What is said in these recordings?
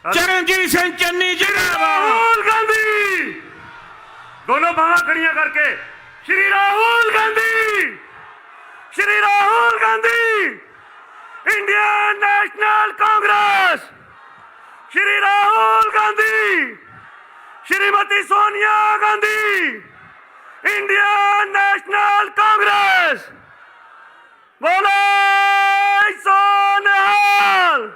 चरणजीत सिंह चन्नी जी राहुल गांधी, दोनों बाਹਾਂ खड़ियां करके Shri Rahul Gandhi, Shri Rahul Gandhi, Indian national Congress, Shri Rahul Gandhi, Shrimati Sonia Gandhi, Indian national Congress. बोलो सोनिहाल।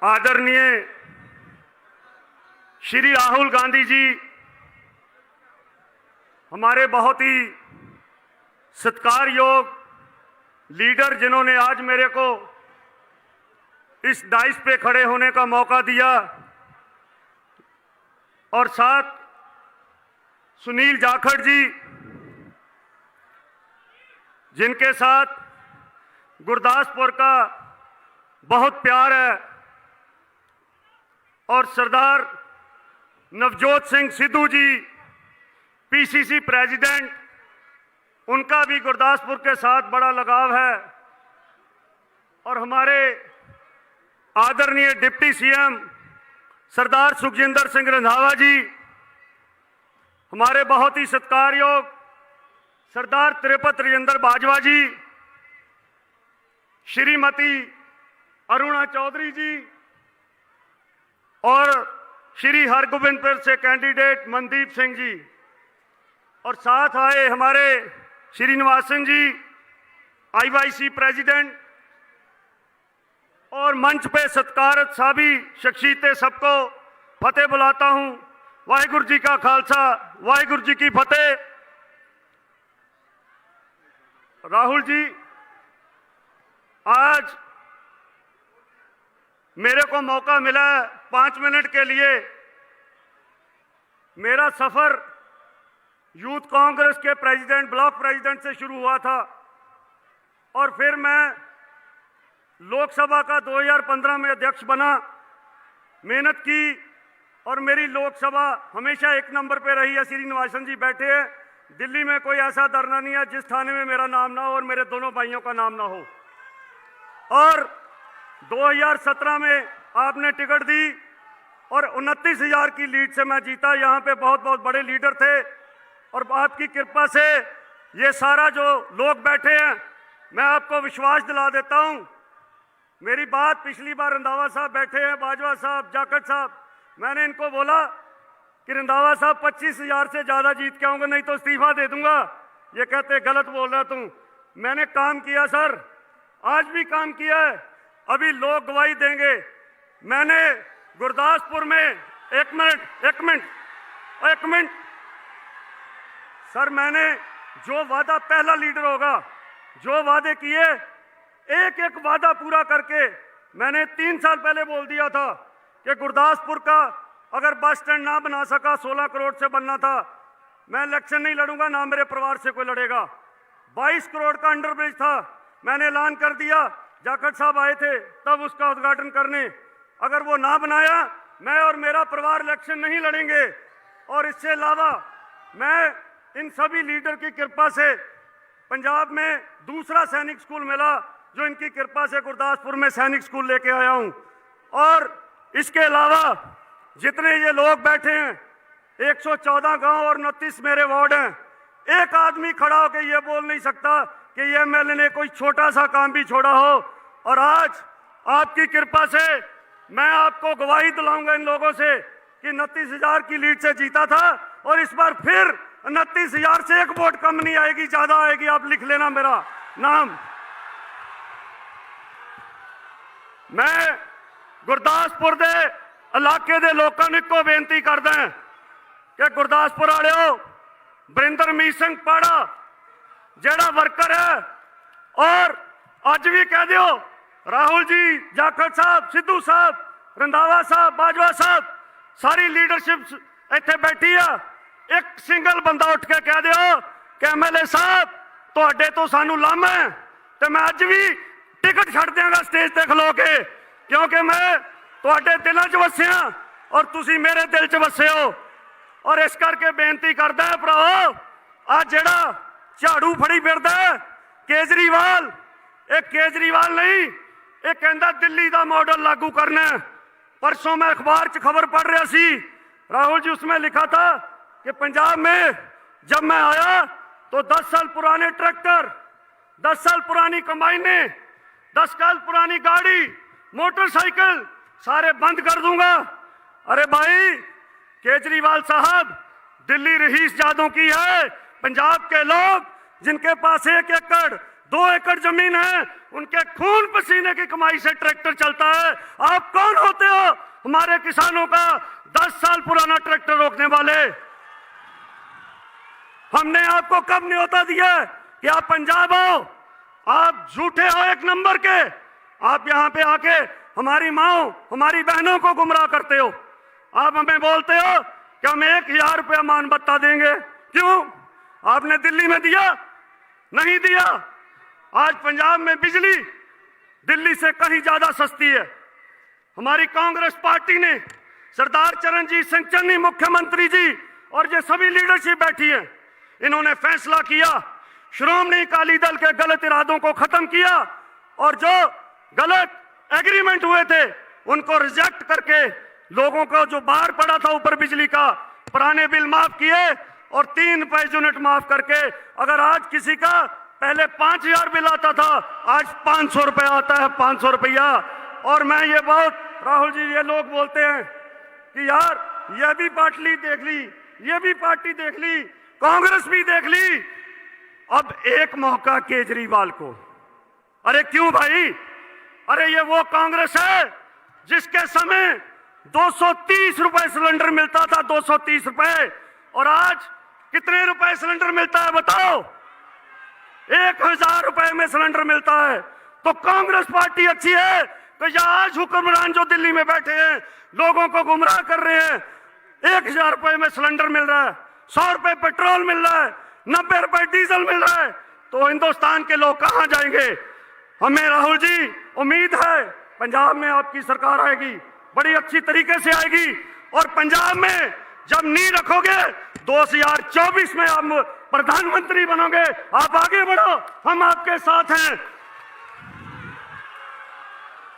आदरणीय श्री राहुल गांधी जी हमारे बहुत ही सत्कार योग लीडर, जिन्होंने आज मेरे को इस डाइस पे खड़े होने का मौका दिया, और साथ सुनील जाखड़ जी, जिनके साथ गुरदासपुर का बहुत प्यार है, और सरदार नवजोत सिंह सिद्धू जी पीसीसी प्रेसिडेंट, उनका भी गुरदासपुर के साथ बड़ा लगाव है, और हमारे आदरणीय डिप्टी सीएम सरदार सुखजिंदर सिंह रंधावा जी, हमारे बहुत ही सत्कार योग सरदार त्रिपत राजेंद्र बाजवा जी, श्रीमती अरुणा चौधरी जी, और श्री हरगोबिंदपुर से कैंडिडेट मनदीप सिंह जी, और साथ आए हमारे श्रीनिवासन जी आईवाईसी प्रेसिडेंट, और मंच पे सत्कारत साभी शख्सियतें, सबको फतेह बुलाता हूं। वाहिगुरु जी का खालसा, वाहिगुरु जी की फतेह। राहुल जी, आज मेरे को मौका मिला 5 मिनट के लिए। मेरा सफर यूथ कांग्रेस के प्रेसिडेंट, ब्लॉक प्रेसिडेंट से शुरू हुआ था, और फिर मैं लोकसभा का 2015 में अध्यक्ष बना, मेहनत की, और मेरी लोकसभा हमेशा 1 नंबर पे रही है। श्रीनिवासन जी बैठे हैं, दिल्ली में कोई ऐसा धरना नहीं है जिस थाने में मेरा नाम ना हो और मेरे दोनों भाइयों का नाम ना हो। और 2017 में आपने टिकट दी और 29,000 की लीड से मैं जीता। यहाँ पे बहुत बहुत बड़े लीडर थे, और आपकी कृपा से ये सारा जो लोग बैठे हैं, मैं आपको विश्वास दिला देता हूँ। मेरी बात पिछली बार रंधावा साहब बैठे हैं, बाजवा साहब, जाखड़ साहब, मैंने इनको बोला कि रंधावा साहब 25,000 से ज़्यादा जीत के आऊँगा, नहीं तो इस्तीफा दे दूंगा। ये कहते गलत बोल रहा तू। मैंने काम किया सर, आज भी काम किया है, अभी लोग गवाही देंगे। मैंने गुरदासपुर में एक मिनट सर, मैंने जो वादा, पहला लीडर होगा, जो वादे किए, एक एक वादा पूरा करके, मैंने 3 साल पहले बोल दिया था कि गुरदासपुर का अगर बस स्टैंड ना बना सका, 16 करोड़ से बनना था, मैं इलेक्शन नहीं लड़ूंगा, ना मेरे परिवार से कोई लड़ेगा। 22 करोड़ का अंडरब्रिज था, मैंने ऐलान कर दिया, जाखड़ साहब आए थे तब उसका उद्घाटन करने। अगर वो ना बनाया, मैं और मेरा परिवार इलेक्शन नहीं लड़ेंगे। और इससे अलावा मैं इन सभी लीडर की कृपा से पंजाब में दूसरा सैनिक स्कूल मिला, जो इनकी कृपा से गुरदासपुर में सैनिक स्कूल लेके आया हूं। और इसके अलावा जितने ये लोग बैठे हैं, 114 गांव और 29 मेरे वार्ड हैं, एक आदमी खड़ा होकर ये बोल नहीं सकता कि ये एमएलए ने कोई छोटा सा काम भी छोड़ा हो। और आज आपकी कृपा से मैं आपको गवाही दिलाऊंगा इन लोगों से कि 29,000 की लीड से जीता था, और इस बार फिर 29,000 से एक वोट कम नहीं आएगी, ज्यादा आएगी। आप लिख लेना मेरा नाम। मैं गुरदासपुर दे इलाके दे लोगों ਨੂੰ ਇੱਕੋ ਬੇਨਤੀ ਕਰਦਾ कि गुरदासपुर वालिओ, बरिंदरमीत सिंह पाड़ा जेड़ा वर्कर है, और अज भी कह दियो राहुल जी, जाखड़ साहब, सिद्धू साहब, रंधावा साहब, बाजवा साहब, सारी लीडरशिप इत्थे बैठी है। एक सिंगल बंदा उठ के कह दियो कि MLA साहब तुहाडे तो सानू लाम है, तो मैं अज भी टिकट छड़ देंगा स्टेज ते खलो के, क्योंकि मैं तुहाडे दिलों च वसिया और तुसी मेरे दिल च वसे हो। और इस करके बेनती करदा है भराओ, आ जेड़ा झाड़ू फड़ी फिरदा है केजरीवाल, ये केजरीवाल नहीं, ये कहंदा दिल्ली दा मॉडल लागू करना है। परसों मैं अखबार च खबर पढ़ रहा सी, राहुल जी, उसमें लिखा था कि पंजाब में जब मैं आया तो 10 साल पुराने ट्रैक्टर, 10 साल पुरानी कंबाइने, 10 साल पुरानी गाड़ी, मोटरसाइकिल सारे बंद कर दूंगा। अरे भाई केजरीवाल साहब, दिल्ली रहीस जादों की है। पंजाब के लोग जिनके पास 1 एकड़ 2 एकड़ जमीन है, उनके खून पसीने की कमाई से ट्रैक्टर चलता है। आप कौन होते हो हमारे किसानों का 10 साल पुराना ट्रैक्टर रोकने वाले? हमने आपको कब न्योता दिया कि आप पंजाब हो? आप झूठे हो एक नंबर के। आप यहां पे आके हमारी माओ, हमारी बहनों को गुमराह करते हो। आप हमें बोलते हो कि हम 1,000 रुपया मान भत्ता देंगे। क्यों? आपने दिल्ली में दिया? नहीं दिया। आज पंजाब में बिजली दिल्ली से कहीं ज्यादा सस्ती है। हमारी कांग्रेस पार्टी ने, सरदार चरणजीत सिंह चन्नी मुख्यमंत्री जी और ये सभी लीडरशिप बैठी है, इन्होंने फैसला किया, श्रोमणी अकाली दल के गलत इरादों को खत्म किया और जो गलत एग्रीमेंट हुए थे उनको रिजेक्ट करके लोगों को जो बाहर पड़ा था ऊपर बिजली का, पुराने बिल माफ किए और 3 रुपए यूनिट माफ करके, अगर आज किसी का पहले 5,000 बिल आता था, आज 500 रुपए आता है, 500 रुपया। और मैं ये बहुत, राहुल जी, ये लोग बोलते हैं कि यार ये भी पार्टी देख ली, ये भी पार्टी देख ली, कांग्रेस भी देख ली, अब एक मौका केजरीवाल को। अरे क्यों भाई? अरे ये वो कांग्रेस है जिसके समय 230 रुपए सिलेंडर मिलता था, 230 रुपए, और आज कितने रुपए सिलेंडर मिलता है बताओ? 1,000 रुपए में सिलेंडर मिलता है। तो कांग्रेस पार्टी अच्छी है तो या आज हुक्मरान जो दिल्ली में बैठे हैं लोगों को गुमराह कर रहे हैं, 1,000 रुपए में सिलेंडर मिल रहा है, 100 रुपए पेट्रोल मिल रहा है, 90 रुपए डीजल मिल रहा है, तो हिंदुस्तान के लोग कहां जाएंगे? हमें राहुल जी उम्मीद है पंजाब में आपकी सरकार आएगी, बड़ी अच्छी तरीके से आएगी, और पंजाब में जब नींव रखोगे 2024 में आप प्रधानमंत्री बनोगे। आप आगे बढ़ो, हम आपके साथ हैं।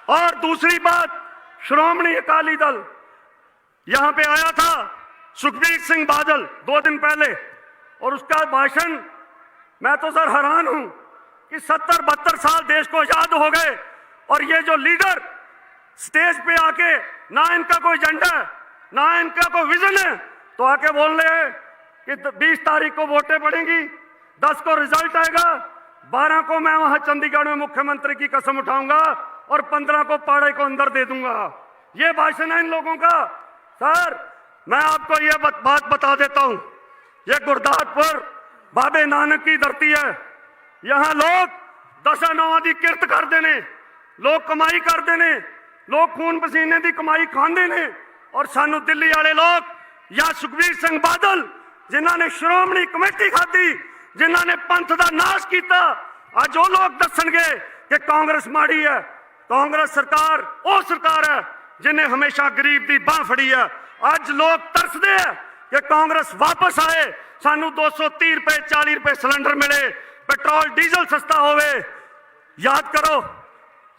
और दूसरी बात, श्रोमणी अकाली दल यहां पे आया था सुखबीर सिंह बादल 2 दिन पहले, और उसका भाषण, मैं तो सर हैरान हूं कि 70-72 साल देश को याद हो गए और ये जो लीडर स्टेज पे आके ना इनका कोई एजेंडा है, ना इनका कोई विजन है, तो आके बोल रहे हैं कि 20 तारीख को वोटें पड़ेंगी, 10 को रिजल्ट आएगा, 12 को मैं वहां चंडीगढ़ में मुख्यमंत्री की कसम उठाऊंगा और 15 को पाड़े को अंदर दे दूंगा। ये भाषण है इन लोगों का। सर मैं आपको ये बात बता देता हूं, ये गुरदासपुर बाबे नानक की धरती है। यहां लोग दशा नौवां दी किरत करते ने, लोग कमाई करते ने, लोग खून पसीने की कमाई खाते ने, और सानू दिल्ली वाले लोग या सुखबीर सिंह बादल जिन्होंने श्रोमणी कमेटी खाधी, जिन्होंने पंथ का नाश किया, आज वो लोग दसणगे कि कांग्रेस माड़ी है। कांग्रेस सरकार वो सरकार है जिन्हें हमेशा गरीब की बांह फड़ी है। आज लोग तरसते हैं कि कांग्रेस वापस आए, सानू 230 रुपए 40 रुपए सिलेंडर मिले, पेट्रोल डीजल सस्ता होवे। याद करो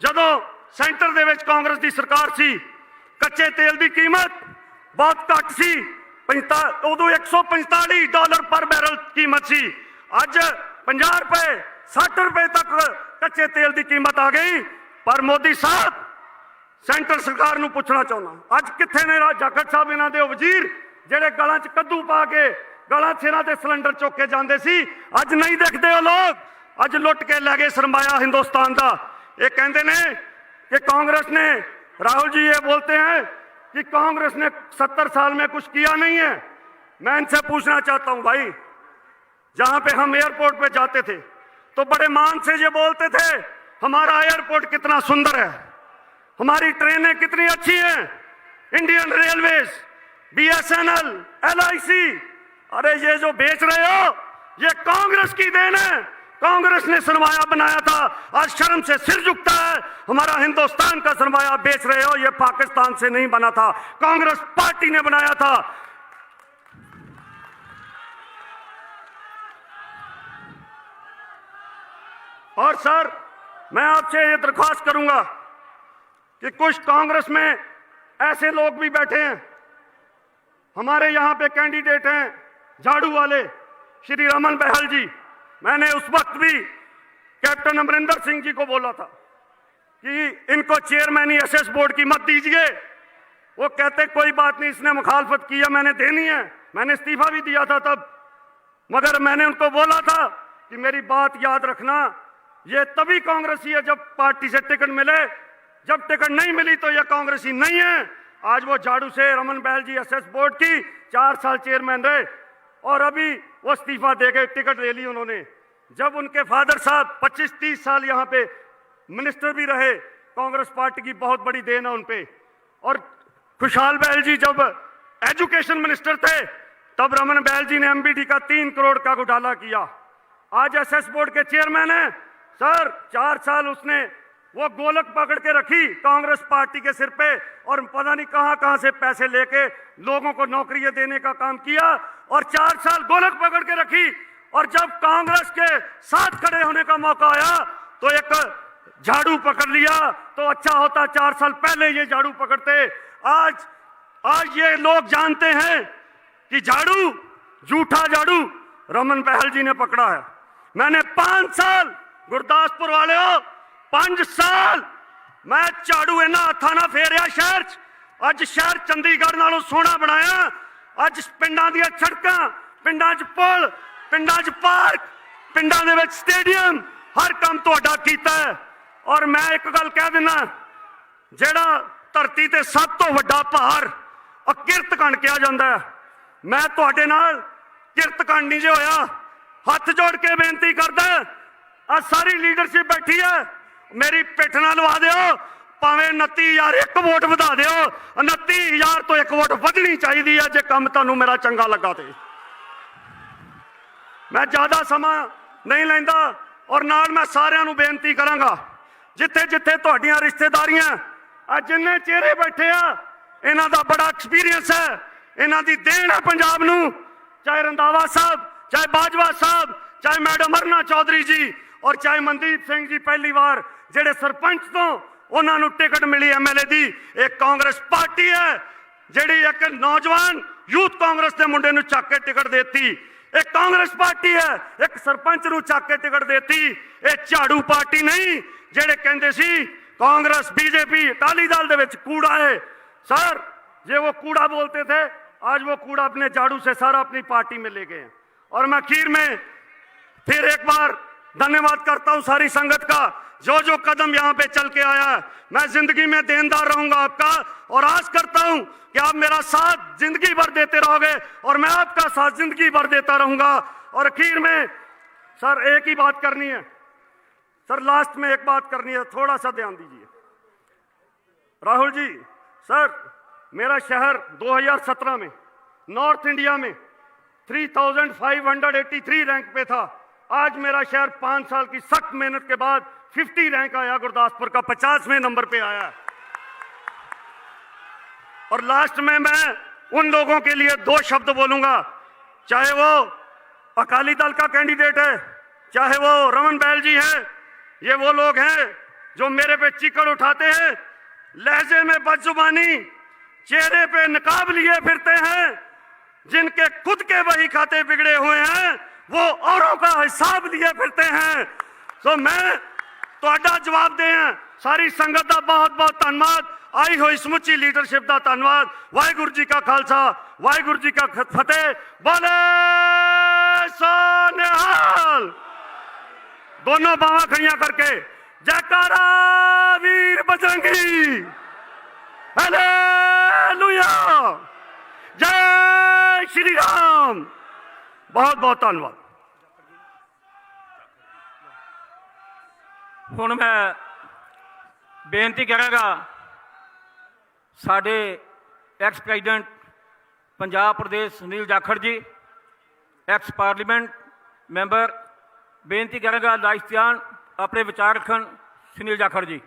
जदों सेंटर दे विच कांग्रेस की सरकार सी, कच्चे तेल की कीमत बहुत घट सी, उदों $145 पर बैरल कीमत सी। अज 50 रुपए 60 रुपए तक कच्चे तेल की कीमत आ गई। पर मोदी साहब, सेंटर सरकार नूं पुछना चाहुंदा, अज कित्थे ने जाखड़ साहब इन्हां दे वजीर जेड़े गलां च कद्दू पा के गला सिरा ते सिलेंडर चुक के जाते सी, अज नहीं देखते हो लोग, अज लुट के लै गए सरमाया हिंदुस्तान का। ये कहते ने कि कांग्रेस ने, राहुल जी ये बोलते हैं कि कांग्रेस ने 70 साल में कुछ किया नहीं है। मैं इनसे पूछना चाहता हूं भाई, जहां पे हम एयरपोर्ट पे जाते थे तो बड़े मान से ये बोलते थे हमारा एयरपोर्ट कितना सुंदर है, हमारी ट्रेनें कितनी अच्छी हैं, इंडियन रेलवेज, BSNL, LIC। अरे ये जो बेच रहे हो ये कांग्रेस की देन है, कांग्रेस ने सरमाया बनाया था, आज शर्म से सिर झुकता है। हमारा हिंदुस्तान का सरमाया बेच रहे हो, ये पाकिस्तान से नहीं बना था, कांग्रेस पार्टी ने बनाया था। और सर मैं आपसे ये दरख्वास्त करूंगा कि कुछ कांग्रेस में ऐसे लोग भी बैठे हैं, हमारे यहां पे कैंडिडेट हैं झाड़ू वाले श्री रमन बहल जी। मैंने उस वक्त भी कैप्टन अमरिंदर सिंह जी को बोला था कि इनको चेयरमैन SS बोर्ड की मत दीजिए। वो कहते कोई बात नहीं, इसने मुखालफत किया, मैंने देनी है, मैंने इस्तीफा भी दिया था तब। मगर मैंने उनको बोला था कि मेरी बात याद रखना, ये तभी कांग्रेसी है जब पार्टी से टिकट मिले, जब टिकट नहीं मिली तो ये कांग्रेसी नहीं है। आज वो झाड़ू से रमन बहल जी SS बोर्ड की 4 साल चेयरमैन रहे और अभी वो इस्तीफा दे के टिकट ले ली उन्होंने। जब उनके फादर साहब 25-30 साल यहाँ पे मिनिस्टर भी रहे, कांग्रेस पार्टी की बहुत बड़ी देन है उनपे। और खुशहाल बहल जी जब एजुकेशन मिनिस्टर थे तब रमन बहल जी ने MBD का 3 करोड़ का घोटाला किया। आज SS बोर्ड के चेयरमैन है सर। 4 साल उसने वो गोलक पकड़ के रखी कांग्रेस पार्टी के सिर पे और पता नहीं कहां कहां से पैसे लेके लोगों को नौकरियां देने का काम किया और 4 साल गोलक पकड़ के रखी। और जब कांग्रेस के साथ खड़े होने का मौका आया तो एक झाड़ू पकड़ लिया। तो अच्छा होता 4 साल पहले ये झाड़ू पकड़ते। आज ये लोग जानते हैं कि झाड़ू, झूठा झाड़ू रमन बहल जी ने पकड़ा है। मैंने 5 साल, गुरदासपुर वाले हो 5 साल मैं झाड़ू इन्ना हथा ना फेरिया शहर च। अज शहर चंडीगढ़ नालों सोहना बनाया। अज पिंडां दी सड़कां, पिंडां च पुल, पिंडां च पार्क, पिंडां दे विच स्टेडियम, हर काम तुहाडा कीता है। और मैं एक गल कह दिना, जेड़ा धरती ते सब तो वड्डा भार किरतकंड कहा जाता है, मैं तुहाडे नाल किरतकंड नहीं जे होया। हथ जोड़ के बेनती करदा, आज सारी लीडरशिप बैठी है, मेरी पिठ ना लवा दिओ, भावें 29,000 1 वोट वधा दिओ, 29,000 तो 1 वोट वधनी चाहिए है जे काम तुहानू मेरा चंगा लगा। ते मैं ज्यादा समा नहीं लैंदा और नाल मैं सारिआं नू बेनती करांगा, जिथे जिथे तुहाडीआं रिश्तेदारियां, आज जिन्ने चेहरे बैठे आ इन्हां दा बड़ा एक्सपीरियंस है, इन्हां दी देन है पंजाब नू। चाहे रंधावा साहब, चाहे बाजवा साहब, चाहे मैडम अरना चौधरी जी और चाहे मनदीप सिंह जी पहली बार जेडे सरपंच तो उन्होंने टिकट मिली MLA दी। एक कांग्रेस पार्टी है जेडी एक नौजवान यूथ कांग्रेस के मुंडे नू चक के टिकट देती। एक कांग्रेस पार्टी है एक सरपंच नू चक के टिकट देती। एक झाड़ू पार्टी नहीं जेडे कहंदे सी कांग्रेस BJP अकाली दल दे विच कूड़ा है। सर जे वो कूड़ा बोलते थे, आज वो कूड़ा अपने झाड़ू से सारा अपनी पार्टी में ले गए हैं। और मैं आखिर में फिर एक बार धन्यवाद करता हूं सारी संगत का, जो जो कदम यहां पे चल के आया है। मैं जिंदगी में देनदार रहूंगा आपका और आस करता हूं कि आप मेरा साथ जिंदगी भर देते रहोगे और मैं आपका साथ जिंदगी भर देता रहूंगा। और आखिर में सर एक ही बात करनी है, सर लास्ट में एक बात करनी है, थोड़ा सा ध्यान दीजिए। राहुल जी सर, मेरा शहर 2017 में नॉर्थ इंडिया में 3583 रैंक पे था। आज मेरा शहर 5 साल की सख्त मेहनत के बाद 50 रैंक आया, गुरदासपुर का 50वें नंबर पे आया। और लास्ट में मैं उन लोगों के लिए 2 शब्द बोलूंगा, चाहे वो अकाली दल का कैंडिडेट है, चाहे वो रमन बहल जी हैं। ये वो लोग हैं जो मेरे पे चिकन उठाते हैं, लहजे में बदजुबानी, चेहरे पे नकाब लिए फिरते हैं, जिनके खुद के वही खाते बिगड़े हुए हैं, वो औरों का हिसाब लिए फिरते हैं। तो मैं तुहाडा जवाब दे सारी संगत का बहुत बहुत धन्यवाद, आई हुई समुची लीडरशिप का धन्यवाद। वाहिगुरू जी का खालसा, वाहिगुरू जी का फतेह। बोले सोनिहाल। दोनों बावा खड़ियां करके जयकारा वीर बजरंगी, हालेलुया, जय श्री राम। बहुत बहुत धन्यवाद। ਹੁਣ ਮੈਂ ਬੇਨਤੀ ਕਰਾਂਗਾ ਸਾਡੇ ex president Punjab Pradesh Sunil Jakhar ji, X parliament member, ਬੇਨਤੀ ਕਰਾਂਗਾ ਲਾਇਸਤਿਆਨ ਆਪਣੇ ਵਿਚਾਰ ਰੱਖਣ। ਸੁਨੀਲ ਜਾਖੜ ਜੀ।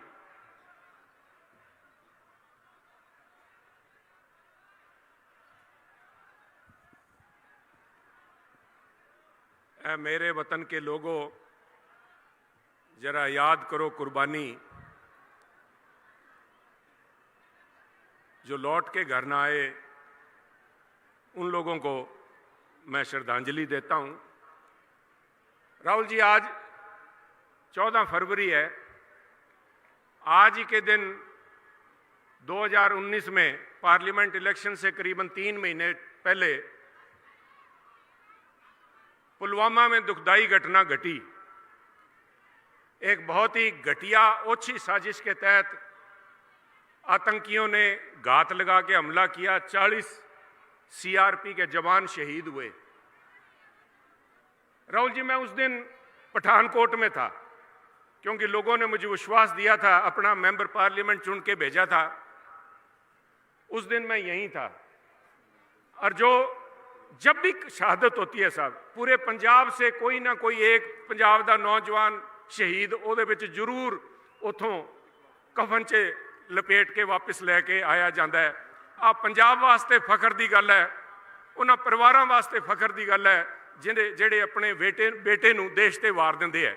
मेरे वतन के लोगों, जरा याद करो कुर्बानी। जो लौट के घर ना आए उन लोगों को मैं श्रद्धांजलि देता हूं। राहुल जी, आज 14 फरवरी है। आज ही के दिन 2019 में पार्लियामेंट इलेक्शन से करीबन 3 महीने पहले पुलवामा में दुखदाई घटना घटी। एक बहुत ही घटिया ओछी साजिश के तहत आतंकियों ने घात लगा के हमला किया। 40 सीआरपी के जवान शहीद हुए। राहुल जी, मैं उस दिन पठानकोट में था, क्योंकि लोगों ने मुझे विश्वास दिया था, अपना मेंबर पार्लियामेंट चुन के भेजा था। उस दिन मैं यहीं था। और जब भी शहादत होती है साहब, पूरे पंजाब से कोई ना कोई एक पंजाब का नौजवान शहीद ਉਹਦੇ ਵਿੱਚ ਜ਼ਰੂਰ ਉਥੋਂ ਕਫਨ 'ਚ ਲਪੇਟ ਕੇ ਵਾਪਸ ਲੈ ਕੇ ਆਇਆ ਜਾਂਦਾ ਹੈ। ਆ ਪੰਜਾਬ ਵਾਸਤੇ ਫਖਰ ਦੀ ਗੱਲ ਹੈ, ਉਹਨਾਂ ਪਰਿਵਾਰਾਂ ਵਾਸਤੇ ਫਖਰ ਦੀ ਗੱਲ ਹੈ ਜਿਹੜੇ ਆਪਣੇ ਬੇਟੇ ਨੂੰ ਦੇਸ਼ ਤੇ ਵਾਰ ਦਿੰਦੇ ਹੈ।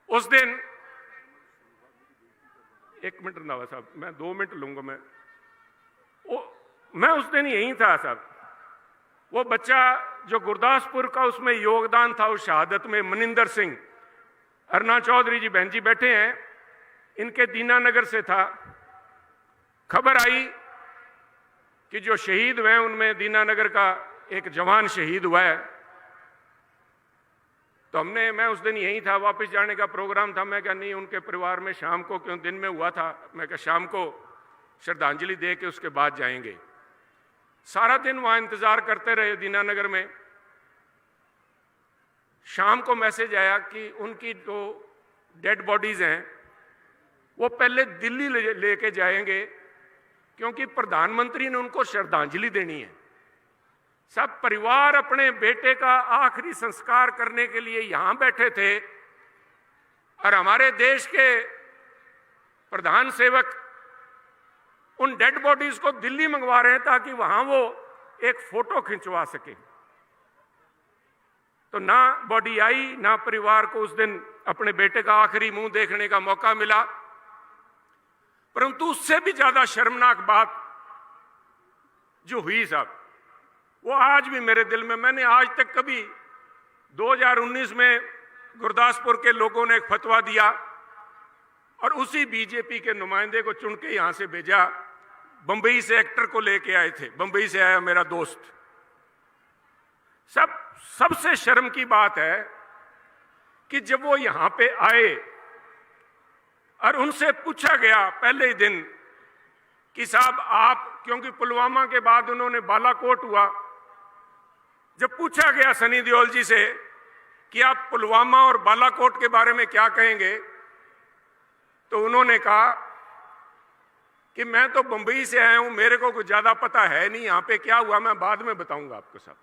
ਉਸ ਦਿਨ 1 मिनट रंधावा साहब, मैं 2 मिनट लूंगा। मैं उस दिन यहीं था साहब। वो बच्चा जो गुरदासपुर का उसमें योगदान था उस शहादत में, मनिंदर सिंह, अरना चौधरी जी बहन जी बैठे हैं, इनके दीनानगर से था। खबर आई कि जो शहीद हुए उनमें दीनानगर का एक जवान शहीद हुआ है। तो मैं उस दिन यहीं था, वापस जाने का प्रोग्राम था। मैं कहा नहीं, उनके परिवार में शाम को, क्यों दिन में हुआ था, मैं कहा शाम को श्रद्धांजलि दे के उसके बाद जाएंगे। सारा दिन वहां इंतजार करते रहे दीनानगर में। शाम को मैसेज आया कि उनकी जो डेड बॉडीज हैं वो पहले दिल्ली लेके जाएंगे, क्योंकि प्रधानमंत्री ने उनको श्रद्धांजलि देनी है। सब परिवार अपने बेटे का आखिरी संस्कार करने के लिए यहां बैठे थे, और हमारे देश के प्रधान सेवक उन डेड बॉडीज को दिल्ली मंगवा रहे हैं ताकि वहां वो एक फोटो खिंचवा सके। तो ना बॉडी आई, ना परिवार को उस दिन अपने बेटे का आखिरी मुंह देखने का मौका मिला। परंतु उससे भी ज्यादा शर्मनाक बात जो हुई साहब, वो आज भी मेरे दिल में। मैंने आज तक कभी 2019 में गुरदासपुर के लोगों ने एक फतवा दिया और उसी बीजेपी के नुमाइंदे को चुन के यहां से भेजा। बंबई से एक्टर को लेके आए थे, बंबई से आया मेरा दोस्त। सबसे शर्म की बात है कि जब वो यहां पे आए और उनसे पूछा गया पहले ही दिन कि साहब आप, क्योंकि पुलवामा के बाद उन्होंने बालाकोट हुआ, जब पूछा गया सनी देओल जी से कि आप पुलवामा और बालाकोट के बारे में क्या कहेंगे, तो उन्होंने कहा कि मैं तो बंबई से आया हूं, मेरे को कुछ ज्यादा पता है नहीं, यहां पे क्या हुआ मैं बाद में बताऊंगा आपको साहब।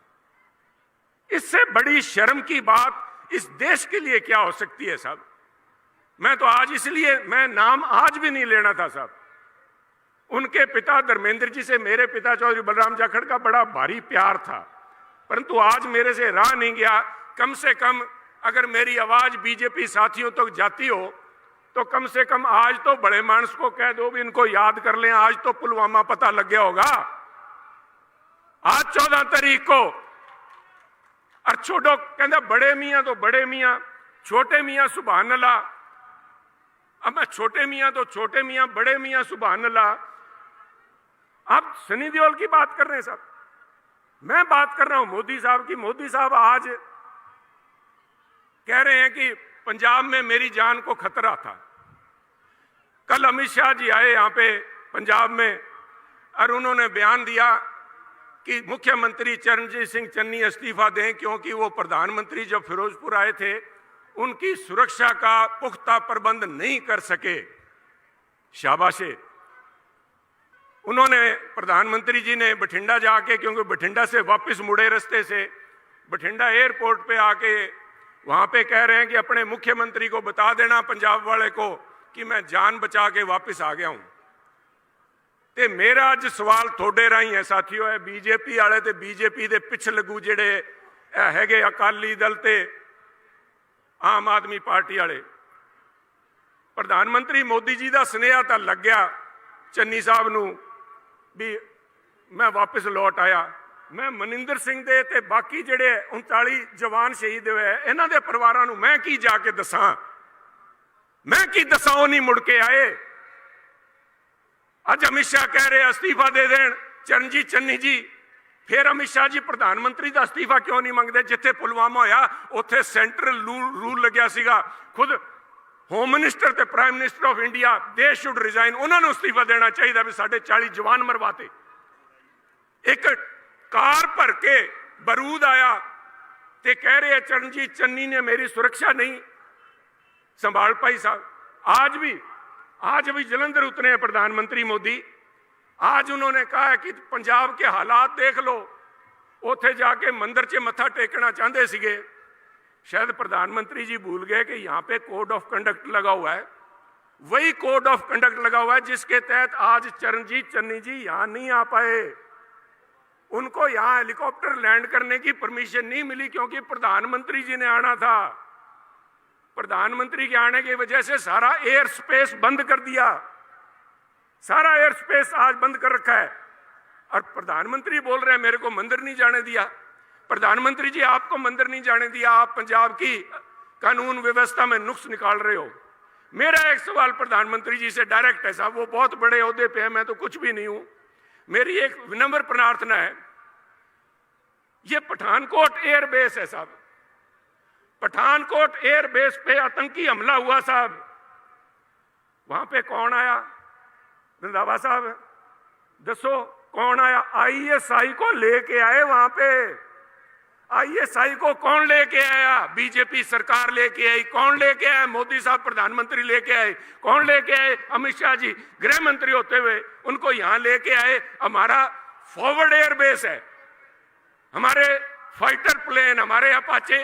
इससे बड़ी शर्म की बात इस देश के लिए क्या हो सकती है साहब। मैं तो आज, इसलिए मैं नाम आज भी नहीं लेना था साहब। उनके पिता धर्मेंद्र जी से मेरे पिता चौधरी बलराम जाखड़ का बड़ा भारी प्यार था, परंतु आज मेरे से रहा नहीं गया। कम से कम अगर मेरी आवाज बीजेपी साथियों तक तो जाती हो तो कम से कम आज तो बड़े मानस को कह दो भी इनको याद कर लें, आज तो पुलवामा पता लग गया होगा। आज 14 तारीख को। और छोड़ो, कहता बड़े मियाँ तो बड़े मियाँ, छोटे मियाँ सुभान अल्लाह। अब मैं छोटे मियाँ तो छोटे मियाँ, बड़े मियाँ सुभान अल्लाह। आप सनी देओल की बात कर रहे हैं साहब। मैं बात कर रहा हूं मोदी साहब की। मोदी साहब आज कह रहे हैं कि पंजाब में मेरी जान को खतरा था। कल अमित शाह जी आए यहां पे पंजाब में और उन्होंने बयान दिया कि मुख्यमंत्री चरणजीत सिंह चन्नी इस्तीफा दें, क्योंकि वो प्रधानमंत्री जब फिरोजपुर आए थे उनकी सुरक्षा का पुख्ता प्रबंध नहीं कर सके। शाबाशे। उन्होंने प्रधानमंत्री जी ने बठिंडा जाके, क्योंकि बठिंडा से वापस मुड़े रास्ते से बठिंडा एयरपोर्ट पे आके वहां पे कह रहे हैं कि अपने मुख्यमंत्री को बता देना पंजाब वाले को कि मैं जान बचा के वापस आ गया हूं। ते मेरा अज सवाल थोड़े राही है साथियों, है बीजेपी वाले ते बीजेपी दे पिछ लगू जेड़े हैगे अकाली दल ते आम आदमी पार्टी वाले। प्रधानमंत्री मोदी जी का सुनेहा तो लग गया चन्नी साहब नूं भी मैं वापस लौट आया। मैं मनिंदर सिंह दे ते बाकी जेड़े 39 जवान शहीद हुए इन्हां दे परिवारां नूं मैं की जाके दसां, मैं की दसां वो नहीं मुड़ के आए। अज अमित शाह कह रहे अस्तीफा दे देन चरणजीत चन्नी जी, फिर अमित शाह जी प्रधानमंत्री का अस्तीफा क्यों नहीं मंगते? जिथे पुलवामा होया उत्थे सेंट्रल रूल लग्या सीगा, खुद होम मिनिस्टर ते prime minister of India they should resign, उन्होंने अस्तीफा देना चाहिए भी साढ़े 40 जवान मरवाते। एक कार भर के बरूद आया ते कह रहे चरणजीत चन्नी ने मेरी सुरक्षा नहीं संभाल पाई। साहब आज भी जलंधर उतरे हैं प्रधानमंत्री मोदी। आज उन्होंने कहा है कि पंजाब के हालात देख लो, उथे जाके मंदिर च मत्था टेकना चाहते सीगे। शायद प्रधानमंत्री जी भूल गए कि यहाँ पे कोड ऑफ कंडक्ट लगा हुआ है, वही कोड ऑफ कंडक्ट लगा हुआ है जिसके तहत आज चरणजीत चन्नी जी यहाँ नहीं आ पाए। उनको यहाँ हेलीकॉप्टर लैंड करने की परमिशन नहीं मिली क्योंकि प्रधानमंत्री जी ने आना था। प्रधानमंत्री के आने की वजह से सारा एयर स्पेस बंद कर दिया, सारा एयर स्पेस आज बंद कर रखा है। और प्रधानमंत्री बोल रहे हैं मेरे को मंदिर नहीं जाने दिया। प्रधानमंत्री जी आपको मंदिर नहीं जाने दिया, आप पंजाब की कानून व्यवस्था में नुक्स निकाल रहे हो। मेरा एक सवाल प्रधानमंत्री जी से डायरेक्ट है, साहब वो बहुत बड़े ओहदे पे है, मैं तो कुछ भी नहीं हूं। मेरी एक विनम्र प्रार्थना है, ये पठानकोट एयरबेस है साहब, पठानकोट एयरबेस पे आतंकी हमला हुआ साहब, वहां पे कौन आया? रंधावा साहब दसो कौन आया? आईएसआई को लेके आए वहां पे। आईएसआई को कौन लेके आया? बीजेपी सरकार लेके आई। कौन लेके आया? मोदी साहब प्रधानमंत्री लेके आए। कौन लेके आए? अमित शाह जी गृह मंत्री होते हुए उनको यहां लेके आए। हमारा फॉरवर्ड एयरबेस है, हमारे फाइटर प्लेन, हमारे अपाचे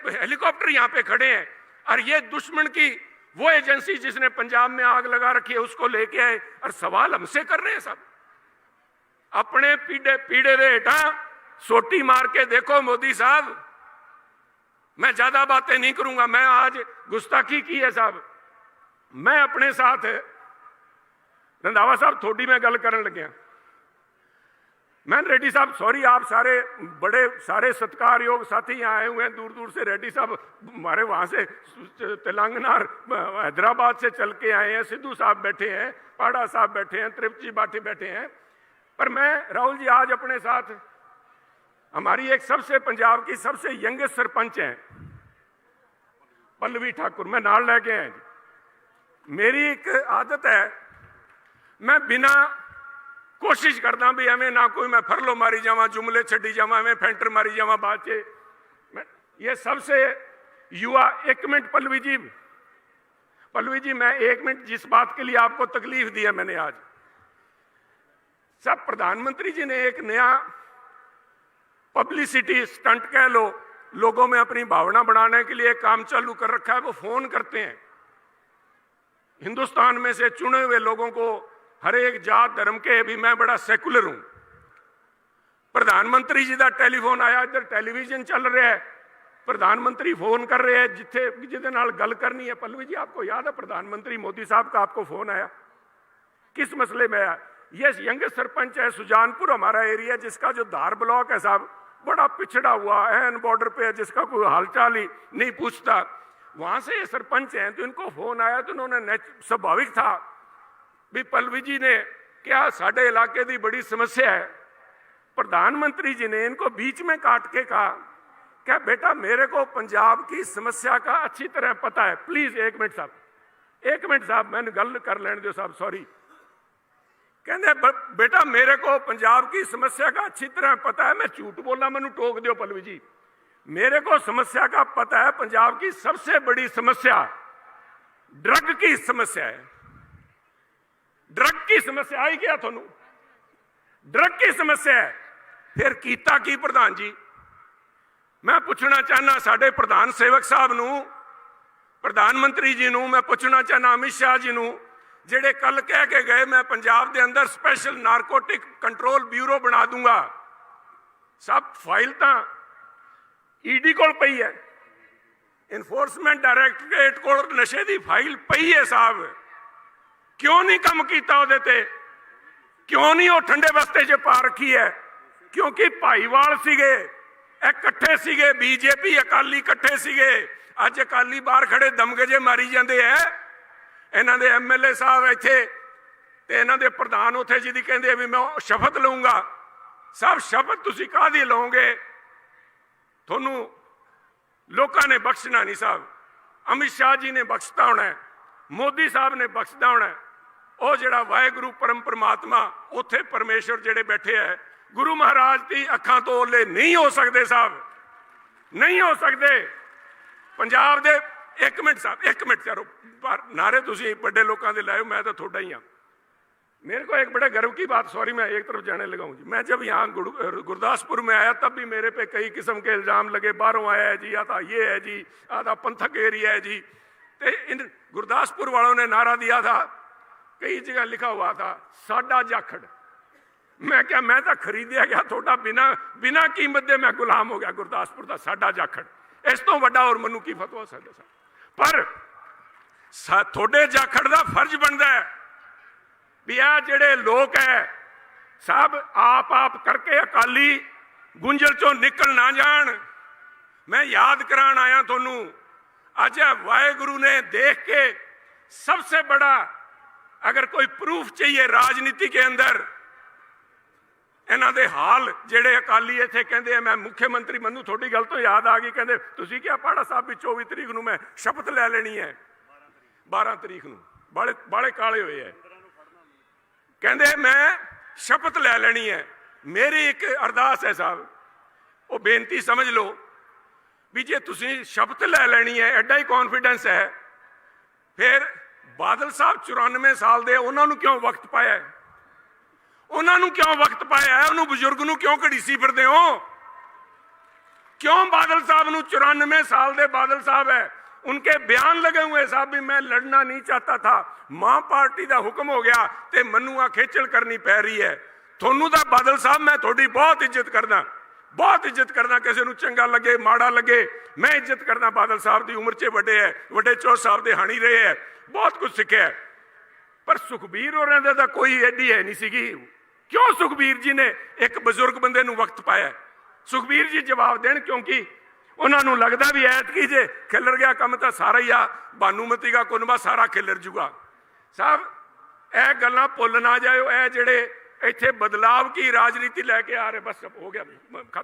हेलीकॉप्टर यहां पे खड़े हैं, और ये दुश्मन की वो एजेंसी जिसने पंजाब में आग लगा रखी है उसको लेके आए और सवाल हमसे कर रहे हैं। सब अपने पीड़े दे हेठा सोटी मार के देखो मोदी साहब। मैं ज्यादा बातें नहीं करूंगा, मैं आज गुस्ताखी की है साहब। मैं अपने साथ रंधावा साहब थोड़ी मैं गल करन लग्या। मैं रेड्डी साहब सॉरी, आप सारे बड़े सारे सत्कारयोग साथी यहाँ आए हुए हैं दूर दूर से। रेड्डी साहब हमारे वहाँ से तेलंगाना हैदराबाद से चल के आए हैं। सिद्धू साहब बैठे हैं, पाड़ा साहब बैठे हैं, त्रिप्त जी बाटी बैठे हैं। पर मैं राहुल जी आज अपने साथ हमारी एक सबसे पंजाब की सबसे यंगेस्ट सरपंच हैं पल्लवी ठाकुर, मैं नाल लेके आए। मेरी एक आदत है, मैं बिना कोशिश करता भी एवं ना कोई मैं फरलो मारी जावा, जुमले छड़ी जावा, एवं फेंटर मारी जावा बाद चे। ये सबसे युवा। एक मिनट पल्लवी जी मैं एक मिनट, जिस बात के लिए आपको तकलीफ दी है मैंने आज, सब प्रधानमंत्री जी ने एक नया पब्लिसिटी स्टंट कह लो, लोगों में अपनी भावना बढ़ाने के लिए काम चालू कर रखा है। वो फोन करते हैं हिंदुस्तान में से चुने हुए लोगों को, हर एक जात धर्म के, भी मैं बड़ा सेकुलर हूं। प्रधानमंत्री जी का टेलीफोन आया, इधर टेलीविजन चल रहा है, प्रधानमंत्री फोन कर रहे हैं जिथे जिदे नाल गल करनी है। पल्लवी जी आपको याद है प्रधानमंत्री मोदी साहब का आपको फोन आया, किस मसले में आया? ये यंगेस्ट सरपंच है सुजानपुर हमारा एरिया, जिसका जो धार ब्लॉक है साहब बड़ा पिछड़ा हुआ है, बॉर्डर पे है, जिसका कोई हालचाल ही नहीं पूछता। वहां से ये सरपंच हैं, तो इनको फोन आया तो उन्होंने स्वाभाविक था भी पल्लवी जी ने क्या साडे इलाके की बड़ी समस्या है, प्रधानमंत्री जी ने इनको बीच में काट के कहा क्या बेटा मेरे को पंजाब की समस्या का अच्छी तरह पता है। प्लीज एक मिनट साहब मैंने गल कर लेने दो साहब, सॉरी। कहते बेटा मेरे को पंजाब की समस्या का अच्छी तरह पता है। मैं झूठ बोलना मैनू टोक दो पलवी जी, मेरे को समस्या का पता है। पंजाब की सबसे बड़ी समस्या ड्रग की समस्या है। ड्रग की समस्या आई क्या थानू? ड्रग की समस्या है। फिर कीता की प्रधान जी? मैं पूछना चाहना साडे प्रधान सेवक साहब नू, प्रधानमंत्री जी नू मैं पूछना चाहना, अमित शाह जी नू, जेडे कल कह के गए मैं पंजाब के अंदर स्पैशल नारकोटिक कंट्रोल ब्यूरो बना दूंगा। सब फाइल तो ईडी कोल पई है, इन्फोर्समेंट डायरैक्टरेट कोल नशे की फाइल पई है साहब। क्यों नहीं कम किया उहदे ते? क्यों नहीं वो ठंडे बस्ते च पा रखी है? क्योंकि भाईवाल सीगे, इकट्ठे सीगे, बीजेपी अकाली इकट्ठे सीगे। अज अकाली बाहर खड़े दमगजे मारी जाते हैं। इन्हां दे MLA साहब इत्थे ते इन्हां दे प्रधान उत्थे जी दी कहंदे भी मैं शपथ लऊंगा। साहब शपथ तुसीं काहदी लओगे? थोनू लोकां ने बख्शना नहीं साहब। अमित शाह जी ने बख्शता होना है, मोदी साहब ने बख्शदा होना है। वो जिहड़ा वाहेगुरु परम परमात्मा उत्थे परमेश्वर जिहड़े बैठे है, गुरु महाराज की अखां तो ओले नहीं हो सकते साहब, नहीं हो सकते। पंजाब दे एक मिनट साहब, एक मिनट चलो, नारे तुसीं बड़े लोगों के लाए, मैं तो थोड़ा ही हाँ। मेरे को एक बड़े गर्व की बात, सॉरी मैं एक तरफ जाने लगा हूँ जी। मैं जब यहाँ गुरदासपुर में आया तब भी मेरे पे कई किस्म के इल्ज़ाम लगे, बाहरों आया है जी, आता ये है जी, आता पंथक एरिया है जी। तो इन गुरदासपुर वालों ने नारा दिया था, कई जगह लिखा हुआ था साडा जाखड़। मैं क्या, मैं तो खरीदिया गया थोड़ा बिना कीमत दे, मैं गुलाम हो गया गुरदासपुर का साडा जाखड़। इस तो वड्डा और मनु की फतवा साडा साहब। पर थोड़े जाखड़ का फर्ज बनता है भी आ जेडे लोग है साहब आप करके अकाली गुंजल चो निकल ना जान। मैं याद करान आया थोनू, अज वाहेगुरु ने देख के सबसे बड़ा अगर कोई प्रूफ चाहिए राजनीति के अंदर, इन्हां दे हाल जेडे अकाली इत्थे कहंदे मैं मुख्यमंत्री, मैनू थोड़ी गल तो याद आ गई, कहंदे तुसीं क्या पाड़ा साहब भी 24 तरीक नूं मैं शपथ लै लेनी है, 12 तरीक नूं बाले काले हुए है, कहंदे मैं शपथ लै लेनी है। मेरी एक अरदास है साहब, वो बेनती समझ लो भी जे तुसीं शपथ लै लेनी है, एडा ही कॉन्फिडेंस है, फिर बादल साहब 94 साल दे, उन्होंने क्यों वक्त पाया है? उन्होंने क्यों वक्त पाया है? उन्होंने बुजुर्ग नूं क्यों घड़ीसी फिरदे हो? क्यों बादल साहब नूं 94 साल दे बादल साहब है, उनके बयान लगे हुए साहब भी मैं लड़ना नहीं चाहता था, मां पार्टी का हुक्म हो गया तो मनु आ खेचल करनी पै रही है। थोनू तो बादल साहब मैं थोड़ी बहुत इज्जत करना, बहुत इज्जत करना, किसी को चंगा लगे माड़ा लगे, मैं इज्जत करना। बादल साहब की उम्र च वड्डे है, वड्डे चौर साहब के हाणी रहे है, बहुत कुछ सीखा है। पर सुखबीर होरां दा कोई एडी है नहीं सीगी। क्यों सुखबीर जी ने एक बजुर्ग बंदे नूं वक्त पाया? सुखबीर जी जवाब देन, क्योंकि उन्होंने लगता भी ऐतकी जे खिलर गया काम तो सारा ही आ, भानूमती का कुनबा सारा खिलर जूगा। साहब यह गल्लां भुल ना जाओ, यह जेडे इत्थे बदलाव की राजनीति लैके आ रहे, बस हो गया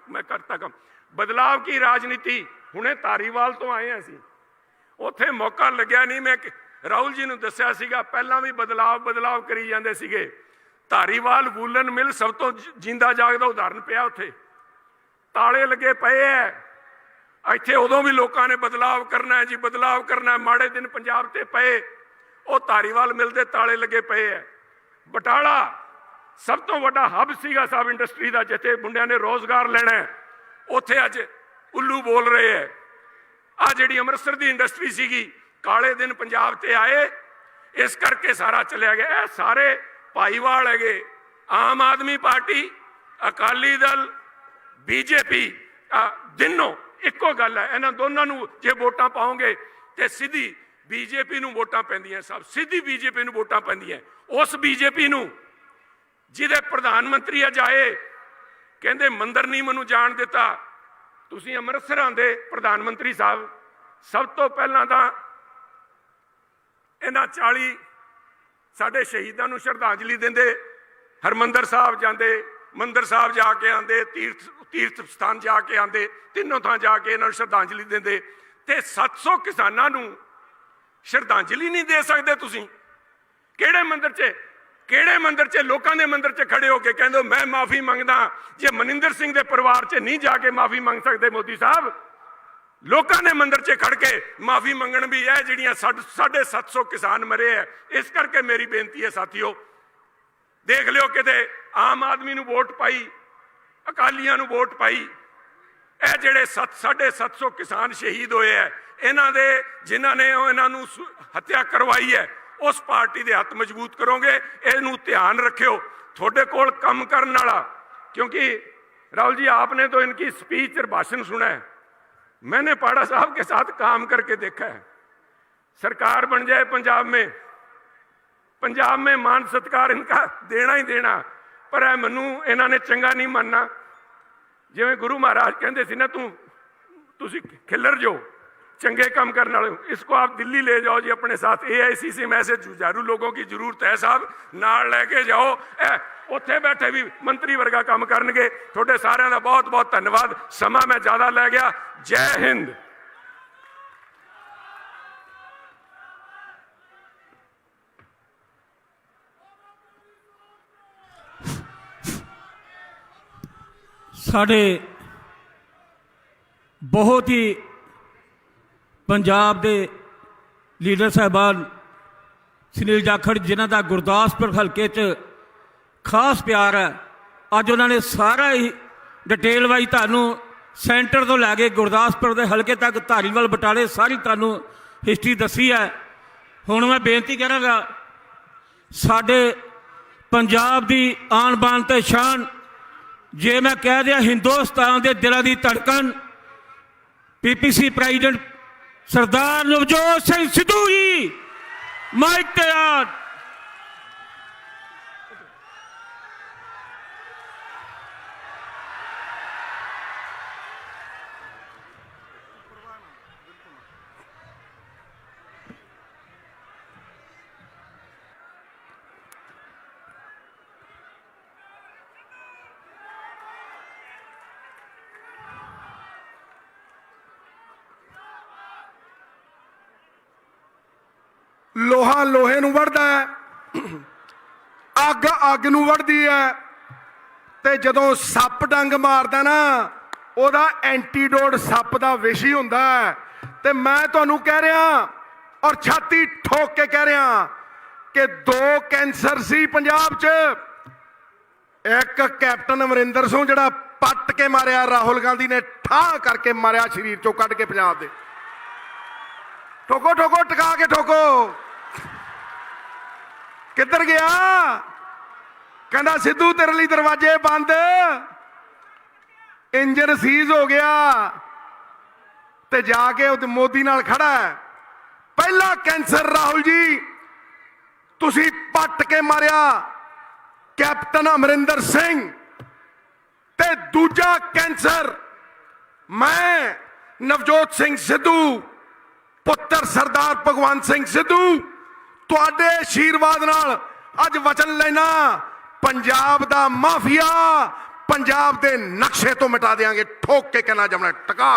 मैं करता कम। बदलाव की राजनीति, हुणे धारीवाल तो आए हैं असीं, उत्थे मौका लग्या नहीं। मैं राहुल जी नूं दस्सिया सीगा, पहलां भी बदलाव करी जांदे सीगे। धारीवाल वूलन मिल सब तो जिंदा जागदा उदाहरण पिया, उत्थे ताले लगे पे है। इत्थे उदों भी लोगों ने बदलाव करना है जी, बदलाव करना है, माड़े दिन पंजाब ते पे, वो धारीवाल मिल दे ताले लगे पे है। बटाला सब तो वड्डा हब सीगा साहब इंडस्ट्री का, जिथे मुंडिया ने रोजगार लेना है, उत्थे अज उल्लू बोल रहे है। आ जिहड़ी अमृतसर की इंडस्ट्री सीगी, काले दिन पंजाब ते आए, इस करके सारा चलिया गया। ए सारे भाईवाल है, आम आदमी पार्टी, अकाली दल, बीजेपी, दिनों इको गल है। इन्हां दोनों नूं जे वोटां पाओगे तो सीधी बीजेपी नूं वोटां पैंदियां साहब, सीधी बीजेपी नूं वोटां पैंदियां। उस बीजेपी नूं जिहदे प्रधानमंत्री अज आए कहंदे मंदिर नहीं मैनूं जाण दिता। तुसीं अमृतसर आंदे प्रधानमंत्री साहब, सब तो पहलां तां इन्हां 40 साडे शहीदां नूं श्रद्धांजलि दिंदे, हरमंदर साहब जांदे, ਮੰਦਰ ਸਾਹਿਬ ਜਾ ਕੇ ਆਉਂਦੇ, ਤੀਰਥ ਸਥਾਨ ਜਾ ਕੇ ਆਉਂਦੇ, ਤਿੰਨੋਂ ਥਾਂ ਜਾ ਕੇ ਇਹਨਾਂ ਨੂੰ ਸ਼ਰਧਾਂਜਲੀ ਦਿੰਦੇ, ਤੇ 700 ਕਿਸਾਨਾਂ ਨੂੰ ਸ਼ਰਧਾਂਜਲੀ ਨਹੀਂ ਦੇ ਸਕਦੇ ਤੁਸੀਂ? ਕਿਹੜੇ ਮੰਦਰ 'ਚ ਲੋਕਾਂ ਦੇ ਮੰਦਰ 'ਚ ਖੜੇ ਹੋ ਕੇ ਕਹਿੰਦੇ ਮੈਂ ਮਾਫੀ ਮੰਗਦਾ? ਜੇ ਮਨਿੰਦਰ ਸਿੰਘ ਦੇ ਪਰਿਵਾਰ 'ਚ ਨਹੀਂ ਜਾ ਕੇ ਮਾਫੀ ਮੰਗ ਸਕਦੇ ਮੋਦੀ ਸਾਹਿਬ, ਲੋਕਾਂ ਦੇ ਮੰਦਰ 'ਚ ਖੜ ਕੇ ਮਾਫੀ ਮੰਗਣ ਵੀ ਹੈ? ਜਿਹੜੀਆਂ 750 ਕਿਸਾਨ ਮਰੇ ਹੈ। ਇਸ ਕਰਕੇ ਮੇਰੀ ਬੇਨਤੀ ਹੈ ਸਾਥੀਓ, ਦੇਖ ਲਿਓ ਕਿਤੇ ਆਮ ਆਦਮੀ ਨੂੰ ਵੋਟ ਪਾਈ, ਅਕਾਲੀਆਂ ਨੂੰ ਵੋਟ ਪਾਈ, ਇਹ ਜਿਹੜੇ 750 ਕਿਸਾਨ ਸ਼ਹੀਦ ਹੋਏ ਹੈ, ਇਹਨਾਂ ਦੇ ਜਿਨ੍ਹਾਂ ਨੇ ਇਹਨਾਂ ਨੂੰ ਹੱਤਿਆ ਕਰਵਾਈ ਹੈ, उस पार्टी के हथ मजबूत करोगे। इनू ध्यान रखियो, थोड़े कोल कम करने वाला, क्योंकि राहुल जी आपने तो इनकी स्पीच और भाषण सुना है, मैंने पाड़ा साहब के साथ काम करके देखा है। सरकार बन जाए पंजाब में मान सत्कार इनका देना ही देना, पर मैनू इन्होंने चंगा नहीं मानना। जिवें गुरु महाराज कहते सी ना, तुसी खिलर जो चंगे काम करने वाले, इसको आप दिल्ली ले जाओ जी अपने साथ। AICC में ऐसे जुझारू लोगों की जरूरत है साहब, नाल लेके जाओ, उत्थे बैठे भी मंत्री वर्गा काम करनगे। थोड़े सारिਆਂ ਦਾ बहुत बहुत धन्यवाद। समा मैं ज़्यादा ले गया। जय हिंद। साढ़े बहुत ही पंजाब के लीडर साहबान सुनील जाखड़, जिन्हों का गुरदासपुर हल्के च खास प्यार है, अज उन्होंने सारा ही डिटेल वाइज थानू सेंटर तो लैके गुरदासपुर के हल्के तक धारीवाल बटाले सारी थानू हिस्टरी दसी है। हुण मैं बेनती करांगा, साडे पंजाब की आन बान ते शान, जे मैं कह दिया हिंदुस्तान के दिलों की धड़कन, PPC प्रेजिडेंट सरदार नवजोत सिंह सिद्धू जी, माइक तैयार। लोहा लोहे नूं वढ़दा है, अग अग नूं वढ़दी है, ते जदों सप डंग मारदा ना, ओदा एंटीडोट सप दा विष ही हुंदा है। ते मैं तुहानूं कह रहा और छाती ठोक के कह रहा कि 2 कैंसर सी पंजाब च। एक कैप्टन अमरिंदर सिंह जिहड़ा पट के मारिया, राहुल गांधी ने ठा करके मारिया, शरीर चों कढ के पंजाब दे। ठोको ठोको, टका के ठोको। किधर गया? कहना सिद्धू तेरे लिए दरवाजे बंद, इंजन सीज हो गया। ते जाके मोदी नाल खड़ा है। पहला कैंसर राहुल जी तुसी पट के मारिया कैप्टन अमरिंदर सिंह, ते दूजा कैंसर मैं नवजोत सिंह सिद्धू, पुत्र सरदार भगवंत सिंह सिद्धू, तुहाडे आशीर्वाद नाल अज वचन लेना, पंजाब दा माफिया पंजाब दे नक्शे तो मिटा देंगे। ठोक के कहना जमना, टका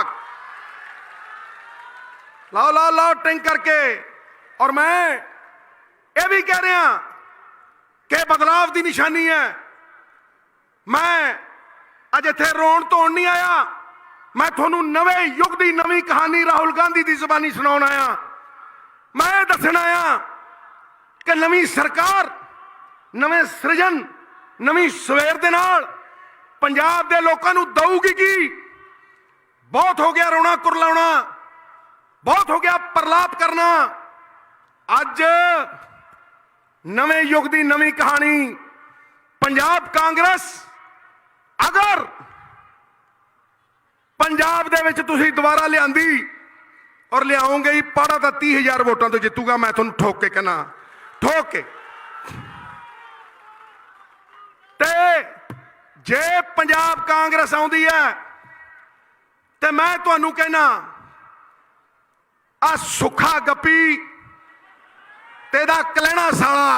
लाओ लाओ लाओ टिंग करके। और मैं ये भी कह रहा कि बदलाव की निशानी है। मैं अज इत्थे रोण धोण नहीं आया, मैं थोनू नवे युग की नवी कहानी राहुल गांधी की जुबानी सुनाउण आया। मैं दसना आया कि नवी सरकार, नवे सृजन, नवी सवेर दे नाल पंजाब दे लोकां नू दऊगी की। बहुत हो गया रोना कुरलाउणा, बहुत हो गया प्रलाप करना। अज नवे युग की नवी कहानी पंजाब कांग्रेस अगर पंजाब दे विच तुसीं दोबारा लियांदी और लियाओगे ही, पाड़ा तो 30,000 वोटां तो जितूगा। मैं तुहानूं ठोक के कहना, ठोक के। ते जे पंजाब कांग्रेस आउंदी है ते मैं तुहानूं कहना, आ सुखा गप्पी तेदा कलैणा साला,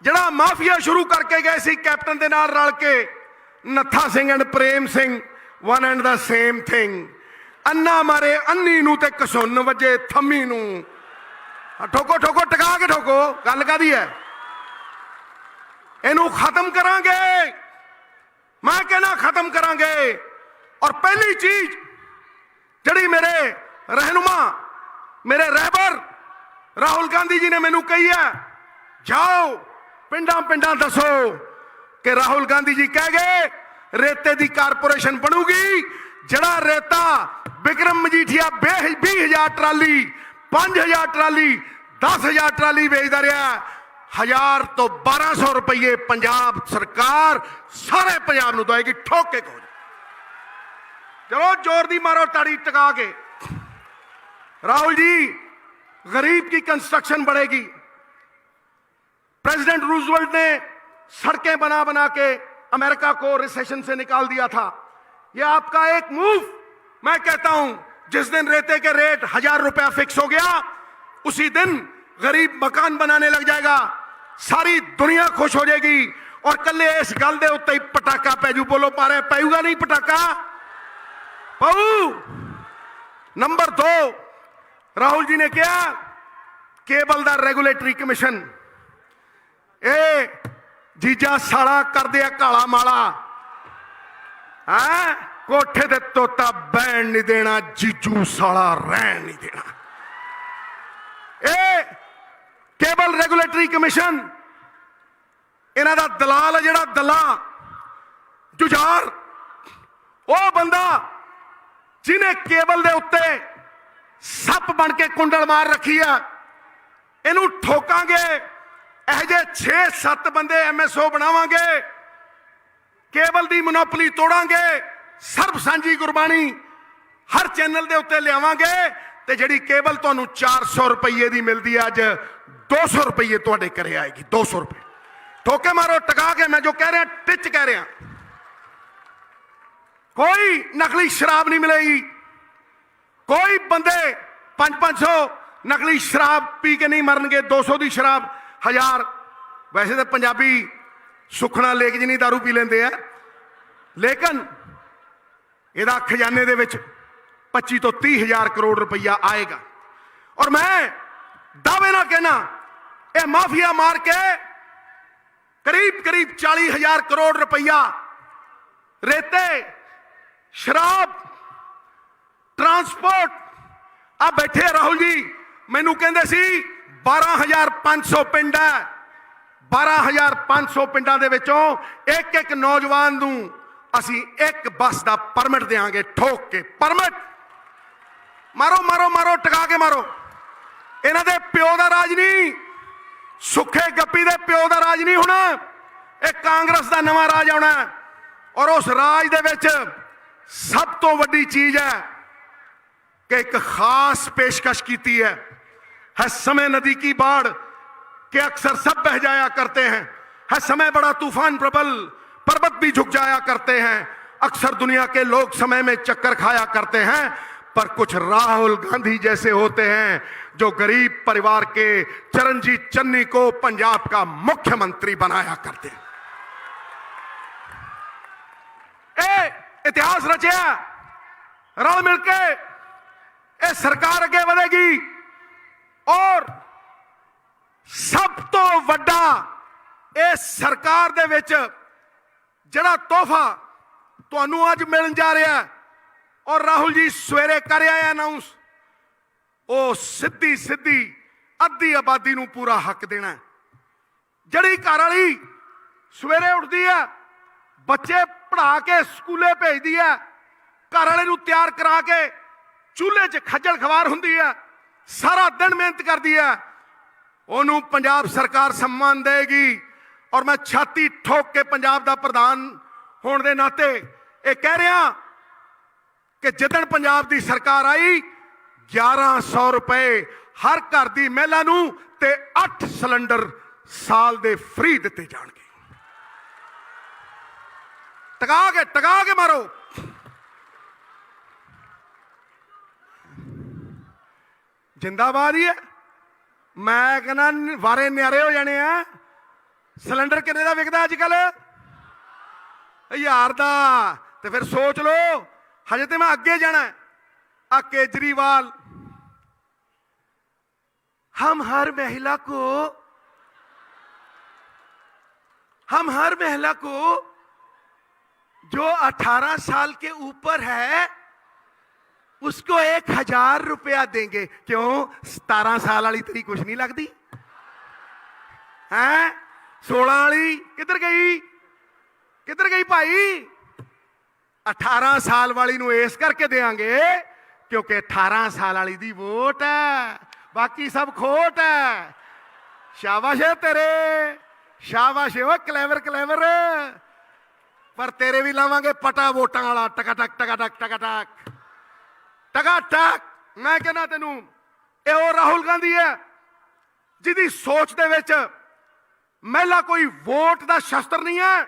ਜਿਹੜਾ ਮਾਫੀਆ ਸ਼ੁਰੂ ਕਰਕੇ ਗਏ ਸੀ ਕੈਪਟਨ ਦੇ ਨਾਲ ਰਲ ਕੇ, Nattha Singh and Prem Singh, one and the same thing. ਅੰਨਾ ਮਾਰੇ ਅੰਨੀ ਨੂੰ ਤੇ ਕਸੁੰਨ ਵਜੇ ਥੰਮੀ ਨੂੰ। ਠੋਕੋ ਠੋਕੋ, ਟਿਕਾ ਕੇ ਠੋਕੋ। ਗੱਲ ਕਾਦੀ ਹੈ? ਇਹਨੂੰ ਖਤਮ ਕਰਾਂਗੇ, ਮੈਂ कहना ਖਤਮ ਕਰਾਂਗੇ। ਔਰ ਪਹਿਲੀ ਚੀਜ਼ ਜਿਹੜੀ ਮੇਰੇ ਰਹਿਨੁਮਾ, ਮੇਰੇ ਰਹਿਬਰ ਰਾਹੁਲ ਗਾਂਧੀ ਜੀ ਨੇ ਮੈਨੂੰ ਕਹੀ ਹੈ, ਜਾਓ ਪਿੰਡਾਂ ਪਿੰਡਾਂ ਦੱਸੋ ਕਿ ਰਾਹੁਲ ਗਾਂਧੀ ਜੀ ਕਹਿ ਗਏ ਰੇਤੇ ਦੀ ਕਾਰਪੋਰੇਸ਼ਨ ਬਣੂਗੀ। ਜਿਹੜਾ ਰੇਤਾ Vikram Majithia 20,000 trolley, 5,000 trolley, 10,000 trolley ਵੇਚਦਾ ਰਿਹਾ, 1000 ਤੋਂ 1200 ਰੁਪਏ ਪੰਜਾਬ ਸਰਕਾਰ ਸਾਰੇ ਪੰਜਾਬ ਨੂੰ ਦੇਗੀ। ਠੋਕ ਕੇ ਕਹੋ, ਚਲੋ ਜ਼ੋਰ ਦੀ ਮਾਰੋ ਤਾੜੀ ਟਿਕਾ के। राहुल जी, गरीब की कंस्ट्रक्शन बढ़ेगी। प्रेसिडेंट रूजवेल्ट ने सड़कें बना बना के अमेरिका को रिसेशन से निकाल दिया था। यह आपका एक मूव। मैं कहता हूं जिस दिन रेते के रेट 1000 रुपया फिक्स हो गया, उसी दिन गरीब मकान बनाने लग जाएगा, सारी दुनिया खुश हो जाएगी। और कल इस गल दे उत्ते ही पटाखा पैजू। बोलो पारे पैऊगा नहीं पटाखा? पाऊ। नंबर 2, राहुल जी ने किया केबल दा रेगुलेटरी कमीशन। ए जीजा साला कर दिया काला माला है, कोठे ते तोता बैन नहीं देना, जीजू साला रहन नहीं देना। ए केबल रेगुलेटरी कमीशन इन्हां दा दलाल है, जिहड़ा दला जुझार, वो बंदा जिन्हें केबल दे उत्ते सप बन के कुंडल मार रखी है। इनू ठोकांगे, यह जे 6-7 बंदे MSO बनावांगे, केबल दी मोनोपली तोड़ांगे, सर्व सांझी गुरबाणी हर चैनल दे उत्ते लियावांगे, ते जिहड़ी केबल तुहानू 400 रुपये दी मिलदी है, अज 200 रुपये तुहाडे घरे आएगी। 200 रुपये। ठोके मारो टका के। मैं जो कह रहा टिच कह रहा, कोई नकली शराब नहीं मिलेगी। कोई बंदे 500 नकली शराब पी के नहीं मरनगे। 200 की शराब 1000। वैसे तो पंजाबी सुखना लेक जिनी दारू पी लेंदे हैं, लेकिन इहदा खजाने दे विच 25 तो 30,000 करोड़ रुपया आएगा। और मैं दावे ना कहना, यह माफिया मार के करीब करीब 40,000 करोड़ रुपया रेते, शराब, ट्रांसपोर्ट। आ बैठे राहुल जी मैनू कहंदे सी 12,500 पिंड है, 12,500 पिंडां दे विचों एक एक नौजवान नूं असीं एक बस दा परमिट देंगे। ठोक के परमिट। मारो मारो मारो, टका के मारो। इन्हां दे प्यो दा राज नहीं, सुखे गप्पी दे प्यो दा राज नहीं होना। एक कांग्रेस दा नवां राज आउणा, और उस राज दे विच सब तो वड्डी चीज है कि एक खास पेशकश की है समय नदी की बाढ़ के अक्सर सब बह जाया करते हैं, है समय बड़ा तूफान प्रबल पर्वत भी झुक जाया करते हैं, अक्सर दुनिया के लोग समय में चक्कर खाया करते हैं, पर कुछ राहुल गांधी जैसे होते हैं जो गरीब परिवार के चरणजीत चन्नी को पंजाब का मुख्यमंत्री बनाया करते हैं। इतिहास रचिया, रल मिलके ये सरकार अगे बढ़ेगी। और सब तो वड्डा इस सरकार दे विच जिहड़ा तोहफा तुहानू अज मिलण जा रहा है, और राहुल जी सवेरे कर आए अनाउंस, वो सीधी सीधी अद्धी आबादी नू पूरा हक देना है। जिहड़ी घर वाली सवेरे उठती है, बच्चे पढ़ा के स्कूले भेजती है, घर वाले नू तैयार करा के चूल्हे च खज्जल खवार हुंदी है, सारा दिन मेहनत करती है, ओनू पंजाब सरकार सम्मान देगी। और मैं छाती ठोक के पंजाब का प्रधान होने के नाते ये कह रहा कि जिदन पंजाब की सरकार आई 1100 रुपए हर घर की महिला नू ते 8 सिलेंडर साल दे फ्री दिते जाणगे। टका के मारो। जिंदाबाद ही है। मैं कहना वारे न्यारे हो जाने हैं। ਸਿਲੰਡਰ ਕਿੰਨੇ ਦਾ ਵਿਕਦਾ ਅੱਜ ਕੱਲ? 1000 ਦਾ। ਤੇ ਫਿਰ ਸੋਚ ਲਓ, ਹਜੇ ਤੇ ਮੈਂ ਅੱਗੇ ਜਾਣਾ। ਆ केजरीवाल, हम हर महिला को जो 18 साल के ऊपर है उसको 1000 रुपया देंगे। क्यों? 17 साल वाली तेरी कुछ नहीं लगती है? 16 वाली किधर गई भाई? 18 साल वाली नूं इस करके देंगे क्योंकि 18 साल वाली दी वोट है, बाकी सब खोट है। शाबाश है तेरे, शाबाश है। क्लेवर पर तेरे भी लावांगे पटा वोटां वाला। टका-टक। मैं कहना तेनू ये वो राहुल गांधी है जिहदी सोच दे विच महिला कोई वोट दा शस्त्र नहीं है।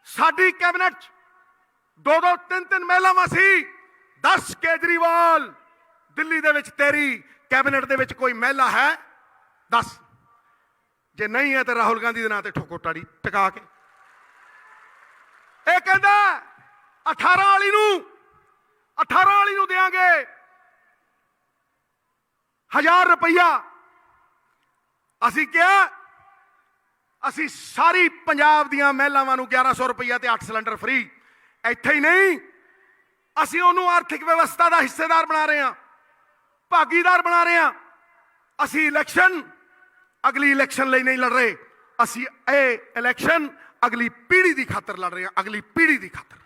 साडी कैबिनेट 2-2 3-3 महिलावां सी। 10 केजरीवाल। दिल्ली दे विच तेरी कैबिनेट दे विच कोई महिला है? 10। जे नहीं है तो राहुल गांधी के नाम से ठोको टाड़ी टका के। ये कहता 18 वाली नूं देंगे 1000 रुपया। असी क्या? असी सारी पंजाब दियां महिलावां नूं 1100 रुपया ते 8 सिलेंडर फ्री। इत्थे ही नहीं, असी उन्होंने आर्थिक व्यवस्था का हिस्सेदार बना रहे हैं, भागीदार बना रहे हैं। असी इलैक्शन अगली इलैक्शन लिए नहीं लड़ रहे, असी ये इलैक्शन अगली पीढ़ी की खातर लड़ रहे हैं, अगली पीढ़ी की खातर।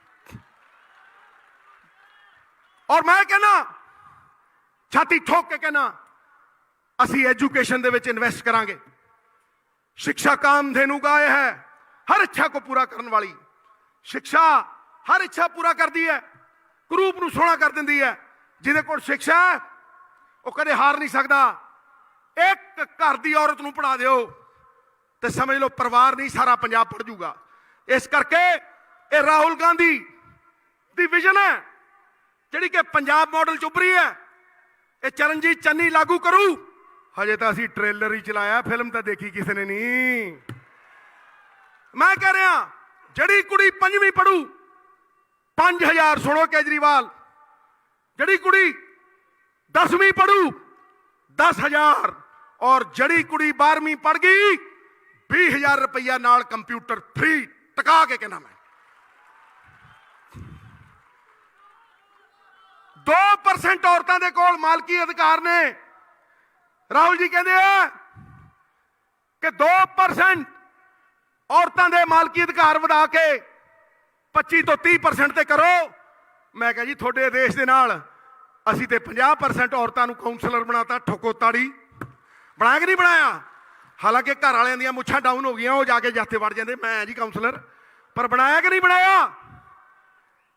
और मैं कहना, छाती ठोक के कहना, असी एजुकेशन दे विच इन्वेस्ट करांगे। शिक्षा कामधेनु गाय है, हर इच्छा को पूरा करने वाली। शिक्षा हर इच्छा पूरा करती है, कुरूप नूं सोहना कर दिंदी है। जिहदे कोल शिक्षा है वो कदे हार नहीं सकता। एक घर की औरत नूं पढ़ा दिओ तो समझ लो परिवार नहीं, सारा पंजाब पढ़ जूगा। इस करके ये राहुल गांधी दी विजन है जिहड़ी कि पंजाब मॉडल च उभरी है। ये चरणजीत चन्नी लागू करू। हजे तो असी ट्रेलर ही चलाया, फिल्म तो देखी किसी ने नहीं। मैं कह रहा जड़ी कुड़ी 5वीं पढ़ू 5000। सुनो केजरीवाल, जड़ी कुड़ी 10वीं पढ़ू 10,000 और जड़ी कुड़ी 12वीं पढ़ गई 20,000 रुपया नाल कंप्यूटर फ्री। टका के कहना मैं 2% औरतों के कोल मालकी अधिकार ने। राहुल जी कहते हैं कि 2% औरतों के मालकी अधिकार बढ़ा के 25 तो 30% ते करो। मैं कहा जी थोड़े देश के नाल असी तो 50% औरतों को काउंसलर बनाता। ठोको ताड़ी। बनाया कि नहीं बनाया? हालांकि घर वाले दी मुछां डाउन हो गई, वो जाके जाते वड़ जाते मैं जी काउंसलर, पर बनाया कि नहीं बनाया?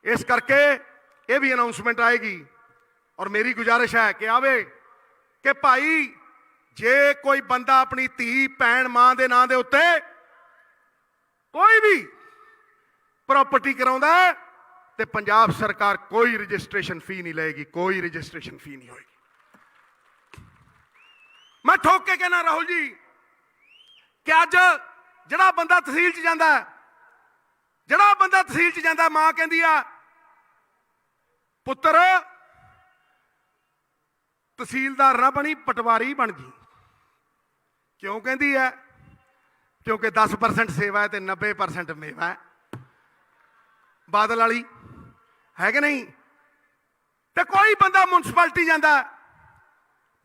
इस करके ये भी अनाउंसमेंट आएगी। और मेरी गुजारिश है कि आवे कि भाई जे कोई बंदा अपनी धी भैन मां के नाम के उत्ते कोई भी प्रॉपर्टी कराउंदा है तो पंजाब सरकार कोई रजिस्ट्रेशन फी नहीं लेगी, कोई रजिस्ट्रेशन फी नहीं होगी। मैं ठोक के कहना राहुल जी कि अज जड़ा बंदा तहसील च जांदा है, जड़ा बंदा तहसील च जांदा, मां कहंदी आ पुत्र तहसीलदार ना बनी पटवारी बन गई। क्यों कहती है? क्योंकि 10% सेवा है तो 90% मेवा है। बादल वाली है कि नहीं? तो कोई बंदा म्यूनसिपैलिटी जाता,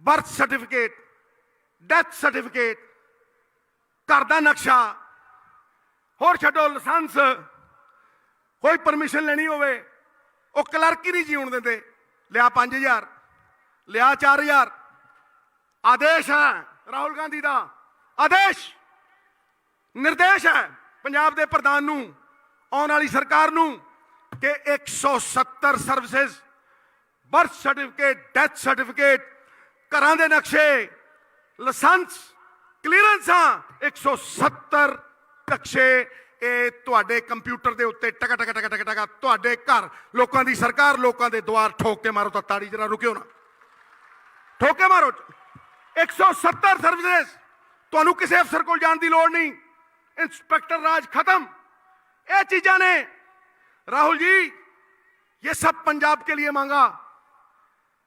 बर्थ सर्टिफिकेट, डेथ सर्टिफिकेट, घर का नक्शा, होर छड्डो लाइसेंस, कोई परमिशन लेनी होवे वो क्लर्क ही नहीं जीवन देंदे। लिया 5000, लिया 4000। आदेश है राहुल गांधी का, आदेश निर्देश है पंजाब के प्रधान नूं, आने वाली सरकार नूं कि 170 services, birth certificate, death certificate, घरां दे नक्शे, लाइसेंस, क्लीयरेंस 170 नक्शे ये तुहाडे कंप्यूटर के उत्ते टका टका टका टका टका तुहाडे घर लोगों की सरकार लोगों के द्वार। ठोक के मारो तो ताड़ी, जरा रुकियो ना, ठोक के मारो। 170 सर्विसेज ਤੁਹਾਨੂੰ ਕਿਸੇ ਅਫਸਰ ਕੋਲ ਜਾਣ ਦੀ ਲੋੜ नहीं, इंस्पेक्टर राज खत्म। ये चीजें ने राहुल जी ये सब पंजाब के लिए मांगा,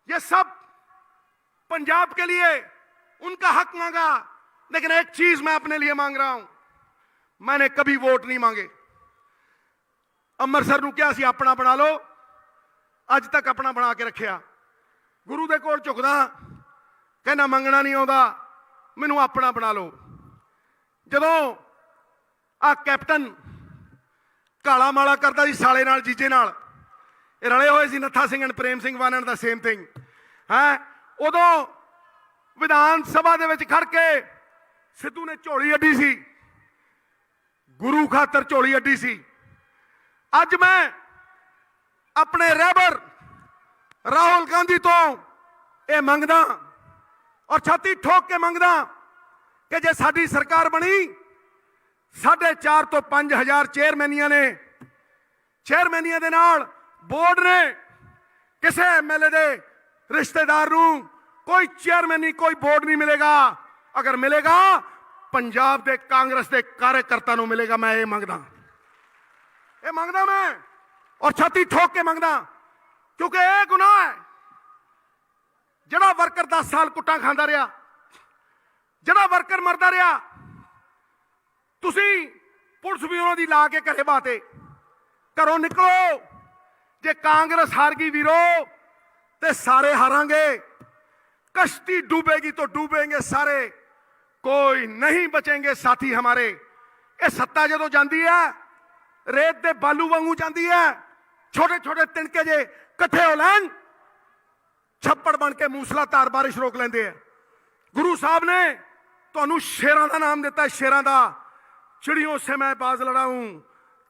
ये सब पंजाब के लिए उनका हक मांगा। लेकिन एक चीज मैं अपने लिए मांग रहा हूं, मैंने कभी वोट नहीं मांगे। ਅੰਮ੍ਰਿਤਸਰ ਨੂੰ ਕਿਹਾ ਸੀ ਆਪਣਾ ਬਣਾ ਲਓ, ਅੱਜ ਤੱਕ ਆਪਣਾ ਬਣਾ ਕੇ ਰੱਖਿਆ। ਗੁਰੂ ਦੇ ਕੋਲ ਝੁਕਦਾ, ਕਹਿੰਦਾ ਮੰਗਣਾ ਨਹੀਂ ਆਉਂਦਾ, ਮੈਨੂੰ ਆਪਣਾ ਬਣਾ ਲਓ। ਜਦੋਂ ਆ ਕੈਪਟਨ ਕਾਲਾ ਮਾਲਾ ਕਰਦਾ ਸੀ ਸਾਲੇ ਨਾਲ, ਜੀਜੇ ਨਾਲ, ਇਹ ਰਲੇ ਹੋਏ ਸੀ Nattha Singh and Prem Singh one and the same thing ਹੈ। ਉਦੋਂ ਵਿਧਾਨ ਸਭਾ ਦੇ ਵਿੱਚ ਖੜ ਕੇ ਸਿੱਧੂ ਨੇ ਝੋਲੀ ਅੱਡੀ ਸੀ, ਗੁਰੂ ਖਾਤਰ ਝੋਲੀ ਅੱਡੀ ਸੀ। ਅੱਜ ਮੈਂ ਆਪਣੇ ਰਹਿਬਰ ਰਾਹੁਲ ਗਾਂਧੀ ਤੋਂ ਇਹ ਮੰਗਦਾ ਔਰ ਛਾਤੀ ਠੋਕ ਕੇ ਮੰਗਦਾ ਕਿ ਜੇ ਸਾਡੀ ਸਰਕਾਰ ਬਣੀ 4,500 ਤੋਂ 5,000 ਚੇਅਰਮੈਨੀਆਂ ਨੇ, ਚੇਅਰਮੈਨੀਆਂ ਦੇ ਨਾਲ ਬੋਰਡ ਨੇ, ਕਿਸੇ ਐਮਐਲਏ ਦੇ ਰਿਸ਼ਤੇਦਾਰ ਨੂੰ ਕੋਈ ਚੇਅਰਮੈਨੀ ਕੋਈ ਬੋਰਡ ਨਹੀਂ ਮਿਲੇਗਾ। ਅਗਰ ਮਿਲੇਗਾ ਪੰਜਾਬ ਦੇ ਕਾਂਗਰਸ ਦੇ ਕਾਰਜਕਰਤਾ ਨੂੰ ਮਿਲੇਗਾ। ਮੈਂ ਇਹ ਮੰਗਦਾ, ਇਹ ਮੰਗਦਾ ਮੈਂ, ਔਰ ਛਾਤੀ ਠੋਕ ਕੇ ਮੰਗਦਾ, ਕਿਉਂਕਿ ਇਹ ਗੁਨਾਹ ਹੈ। ਜਿਹੜਾ ਵਰਕਰ 10 ਸਾਲ ਕੁੱਟਾਂ ਖਾਂਦਾ ਰਿਹਾ, ਜਿਹੜਾ ਵਰਕਰ ਮਰਦਾ ਰਿਹਾ, ਤੁਸੀਂ ਪੁਲਿਸ ਵੀ ਉਹਨਾਂ ਦੀ ਲਾ ਕੇ ਘਰੇ ਬਾਤੇ। ਘਰੋਂ ਨਿਕਲੋ, ਜੇ ਕਾਂਗਰਸ ਹਾਰ ਗਈ ਵੀਰੋ ਤੇ ਸਾਰੇ ਹਾਰਾਂਗੇ। कश्ती डूबेगी तो डूबेंगे सारे, कोई नहीं बचेंगे साथी हमारे। ये सत्ता जो जाती है रेत दे बालू वांगू जाती है, छोटे छोटे तिनके जे कट्ठे हो लैन, छप्पड़ बन के मूसलाधार बारिश रोक लेंदे है। गुरु साहब ने तुहानू शेरां दा नाम दिता है, शेरां दा। चिड़ियों से मैं बाज लड़ाऊं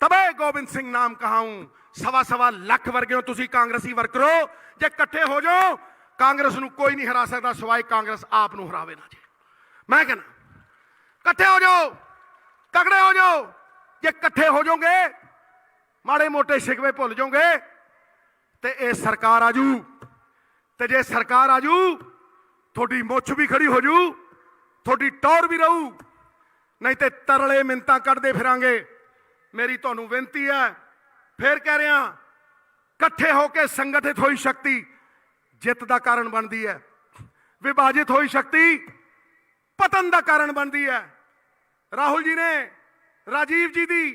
तबे गोबिंद सिंह नाम कहाऊं। 1.25 लाख वर्गे हो तुसी कांग्रेसी वर्करो, जे कट्ठे हो जाओ कांग्रेस नू कोई नहीं हरा सकता सिवाय कांग्रेस आप नू हरावे ना। जे मैं कहना कट्ठे हो जाओ, तगड़े हो जाओ। जे कट्ठे हो जाओगे, माड़े मोटे शिकवे भुल जाओगे तो ये सरकार आजू। तो जे सरकार आजू थोड़ी मुछ भी खड़ी हो जू, थोड़ी टौर भी रहू, नहीं तो तरले मिन्नतां कढ़दे फिरांगे। मेरी तुहानू बेनती है, फिर कह रहा, कट्ठे होकर संगठित हुई शक्ति जित का कारण बनती है, विभाजित हुई शक्ति पतन का कारण बनती है। राहुल जी ने राजीव जी की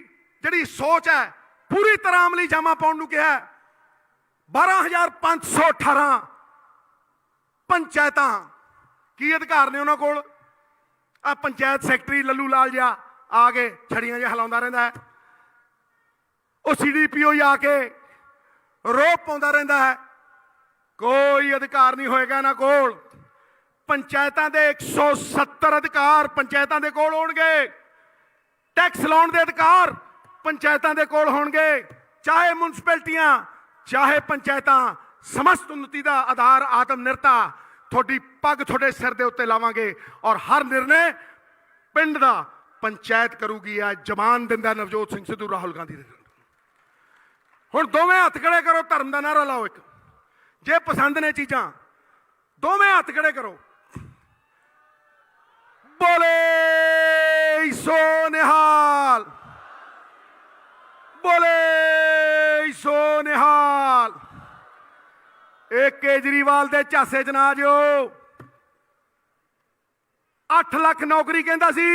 जिहड़ी सोच है पूरी तरह अमली जामा पाउण नूं कहा। 12,518 पंचायतां की अधिकार ने उन्हां कोल। आ पंचायत सैकटरी लल्लू लाल जिहा आ के छड़ियां जिहा हिलाउंदा रहिंदा है, वो CDPO आके रोप पाउंदा रहिंदा है। कोई अधिकार नहीं होएगा ना कोल। पंचायतां दे 170 अधिकार पंचायतां दे कोल होणगे। टैक्स लाउण दे अधिकार पंचायतां दे कोल होणगे। चाहे म्युनिसिपैलिटियां चाहे पंचायतां, समस्त उन्नति का आधार आत्मनिर्भरता थोड़ी पग थोड़े सिर दे उत्ते लावांगे और हर निर्णय पिंड दा पंचायत करूगी। आ जमान दिंदा नवजोत सिंह सिद्धू राहुल गांधी दे। हुण दोवें हत्थ खड़े करो, धर्म का नारा लाओ। एक जे पसंद ने चीज़ां दोवें हत्थ खड़े करो। बोले सो निहाल, बोले सो निहाल। एक केजरीवाल दे झासे च ना जो 8 लाख नौकरी कहता सी,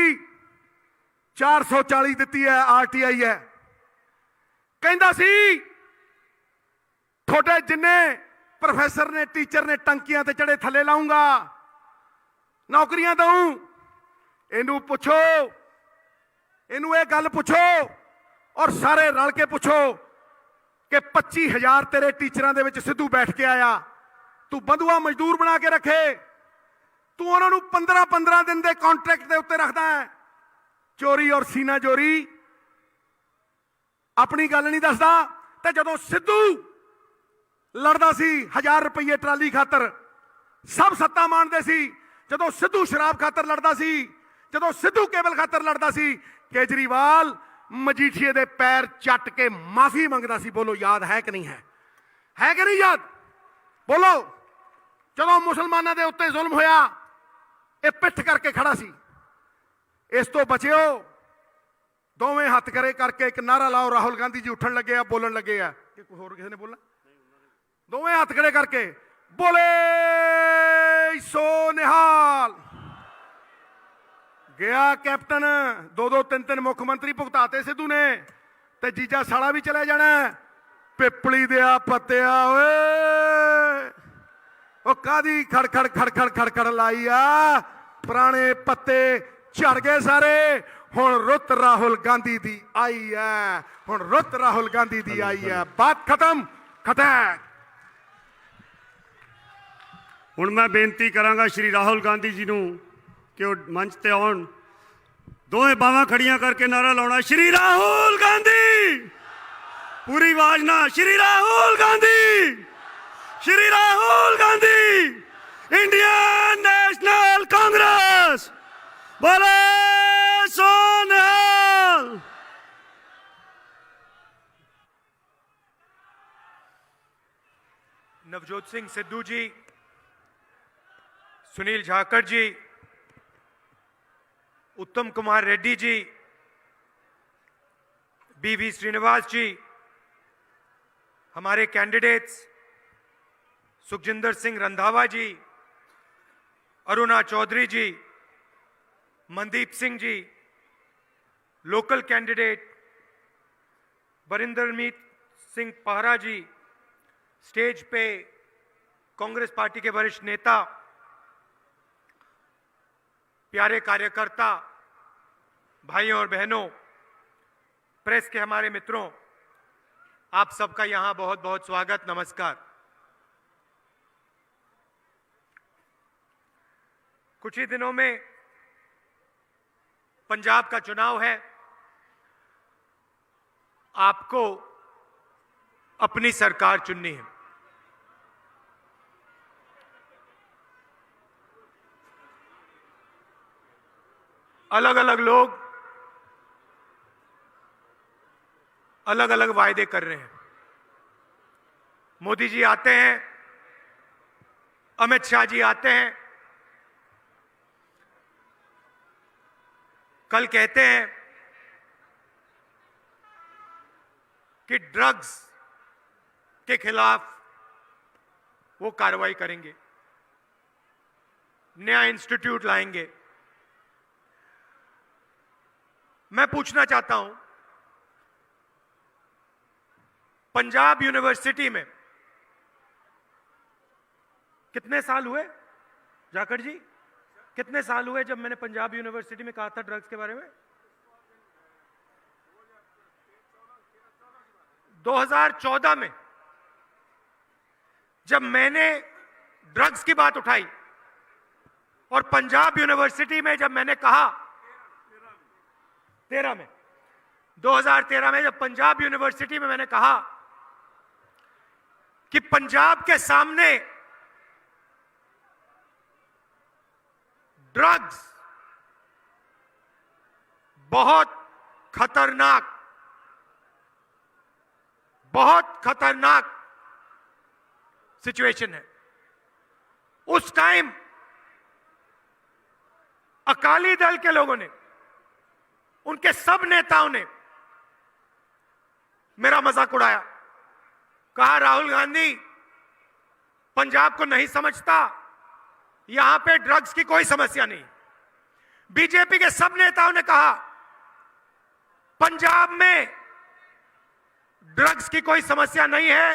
440 दिती है RTI है। कहता सी थोड़े जिन्ने प्रोफैसर ने टीचर ने टंकियां ते चढ़े थले लाऊंगा, नौकरियां दूं। इनू पुछो, इनू ये गल पुछो और सारे रल के पुछो कि 25,000 तेरे टीचरां दे विच सिद्धू बैठ के आया। तू बंधुआ मजदूर बना के रखे, तू उन्होंने 15-15 दिन के कॉन्ट्रैक्ट के उत्ते रखता है। चोरी और सीना चोरी अपनी गल नहीं दसदा। ते जदों सिद्धू लड़दा सी 1000 रुपये ट्राली खातर सब सत्ता मानते सी। जदों सिद्धू शराब खातर लड़दा सी, जदों सिद्धू केबल खातर लड़दा सी, केजरीवाल मजीठीए दे पैर चट के माफी मंगदा सी। बोलो याद है कि नहीं है? है कि नहीं याद? बोलो। जदों मुसलमानों के उत्ते जुल्म होया, ये पिठ करके खड़ा सी। ਇਸ ਤੋਂ ਬਚਿਓ। ਦੋਵੇਂ ਹੱਥ ਕਰੇ ਕਰਕੇ ਇੱਕ ਨਾਰਾ ਲਾਓ। ਰਾਹੁਲ ਗਾਂਧੀ ਜੀ ਉੱਠਣ ਲੱਗੇ ਆ, ਬੋਲਣ ਲੱਗੇ ਆ ਕਿ ਕੋਈ ਹੋਰ ਕਿਸੇ ਨੇ ਬੋਲਣਾ? ਦੋਵੇਂ ਹੱਥ ਖੜੇ ਕਰਕੇ ਬੋਲੇ ਸੋ ਨਿਹਾਲ। ਗਿਆ ਕੈਪਟਨ, ਦੋ ਦੋ ਤਿੰਨ ਤਿੰਨ ਮੁੱਖ ਮੰਤਰੀ ਭੁਗਤਾਤੇ ਸਿੱਧੂ ਨੇ, ਤੇ ਜੀਜਾ ਸਾਲਾ ਵੀ ਚਲੇ ਜਾਣਾ। ਪਿੱਪਲੀ ਦਿਆ ਪੱਤਿਆ ਓਏ, ਉਹ ਕਾਦੀ ਖੜਖੜ ਖੜਖੜ ਖੜਖੜ ਲਾਈ ਆ। ਪੁਰਾਣੇ ਪੱਤੇ ਝੜ ਗਏ ਸਾਰੇ। ਹੁਣ ਰੁੱਤ ਰਾਹੁਲ ਗਾਂਧੀ ਦੀ ਆਈ ਹੈ। ਹੁਣ ਰੁੱਤ ਰਾਹੁਲ ਗਾਂਧੀ ਦੀ ਆਈ ਹੈ। ਬਾਤ ਖਤਮ ਖਤਮ। ਹੁਣ ਮੈਂ ਬੇਨਤੀ ਕਰਾਂਗਾ ਸ਼੍ਰੀ ਰਾਹੁਲ ਗਾਂਧੀ ਜੀ ਨੂੰ ਕਿ ਉਹ ਮੰਚ ਤੇ ਆਉਣ। ਦੋਵੇਂ ਬਾਹਾਂ ਖੜੀਆਂ ਕਰਕੇ ਨਾਰਾ ਲਾਉਣਾ, ਸ਼੍ਰੀ ਰਾਹੁਲ ਗਾਂਧੀ। ਪੂਰੀ ਆਵਾਜ਼ ਨਾਲ, ਸ਼੍ਰੀ ਰਾਹੁਲ ਗਾਂਧੀ, ਸ਼੍ਰੀ ਰਾਹੁਲ ਗਾਂਧੀ, इंडियन नेशनल कांग्रेस, बोले सो निहाल। नवजोत सिंह सिद्धू जी, सुनील जाखड़ जी, उत्तम कुमार रेड्डी जी, बीवी श्रीनिवास जी, हमारे कैंडिडेट्स सुखजिंदर सिंह रंधावा जी, अरुणा चौधरी जी, मनदीप सिंह जी, लोकल कैंडिडेट बरिंदरमीत सिंह पाहरा जी, स्टेज पे कांग्रेस पार्टी के वरिष्ठ नेता, प्यारे कार्यकर्ता, भाइयों और बहनों, प्रेस के हमारे मित्रों, आप सबका यहां बहुत बहुत स्वागत, नमस्कार। कुछ ही दिनों में पंजाब का चुनाव है। आपको अपनी सरकार चुननी है। अलग अलग लोग अलग अलग वायदे कर रहे हैं। मोदी जी आते हैं, अमित शाह जी आते हैं, कल कहते हैं कि ड्रग्स के खिलाफ वो कार्रवाई करेंगे, नया इंस्टीट्यूट लाएंगे। मैं पूछना चाहता हूं, पंजाब यूनिवर्सिटी में कितने साल हुए जाखड़ जी? कितने साल हुए जब मैंने पंजाब यूनिवर्सिटी में कहा था ड्रग्स के बारे में? 2014 में जब मैंने ड्रग्स की बात उठाई और पंजाब यूनिवर्सिटी में जब मैंने कहा 2013 में जब पंजाब यूनिवर्सिटी में मैंने कहा कि पंजाब के सामने ड्रग्स बहुत खतरनाक सिचुएशन है। उस टाइम अकाली दल के लोगों ने, उनके सब नेताओं ने मेरा मजाक उड़ाया, कहा राहुल गांधी पंजाब को नहीं समझता, यहां पे ड्रग्स की कोई समस्या नहीं। बीजेपी के सब नेताओं ने कहा पंजाब में ड्रग्स की कोई समस्या नहीं है,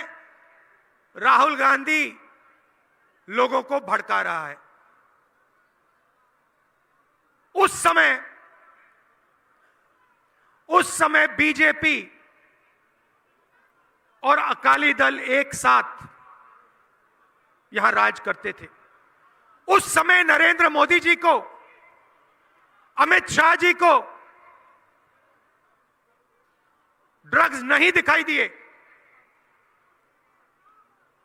राहुल गांधी लोगों को भड़का रहा है। उस समय बीजेपी और अकाली दल एक साथ यहां राज करते थे। उस समय नरेंद्र मोदी जी को, अमित शाह जी को ड्रग्स नहीं दिखाई दिए।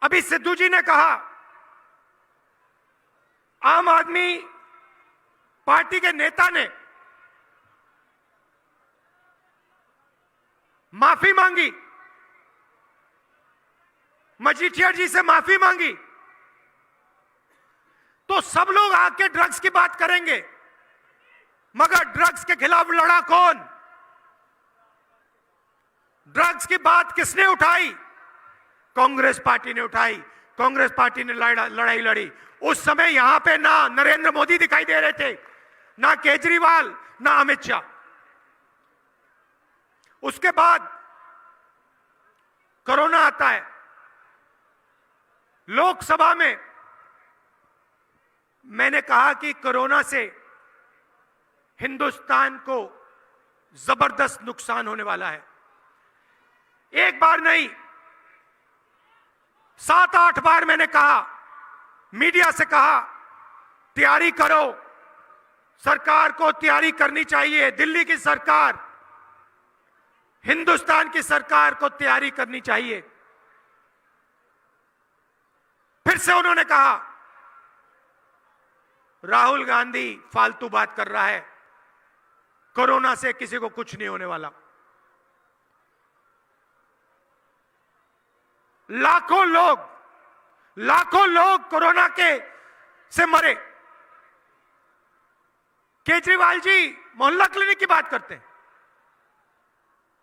अभी सिद्धू जी ने कहा आम आदमी पार्टी के नेता ने माफी मांगी, मजीठिया जी से माफी मांगी, तो सब लोग आके ड्रग्स की बात करेंगे। मगर ड्रग्स के खिलाफ लड़ा कौन? ड्रग्स की बात किसने उठाई? कांग्रेस पार्टी ने उठाई। कांग्रेस पार्टी ने लड़ाई लड़ी। उस समय यहां पे ना नरेंद्र मोदी दिखाई दे रहे थे, ना केजरीवाल, ना अमित शाह। उसके बाद कोरोना आता है। लोकसभा में मैंने कहा कि कोरोना से हिंदुस्तान को जबरदस्त नुकसान होने वाला है। एक बार नहीं, 7-8 बार मैंने कहा, मीडिया से कहा, तैयारी करो, सरकार को तैयारी करनी चाहिए। दिल्ली की सरकार, हिंदुस्तान की सरकार को तैयारी करनी चाहिए। फिर से उन्होंने कहा राहुल गांधी फालतू बात कर रहा है, कोरोना से किसी को कुछ नहीं होने वाला। लाखों लोग कोरोना के से मरे। केजरीवाल जी मोहल्ला क्लिनिक की बात करते हैं।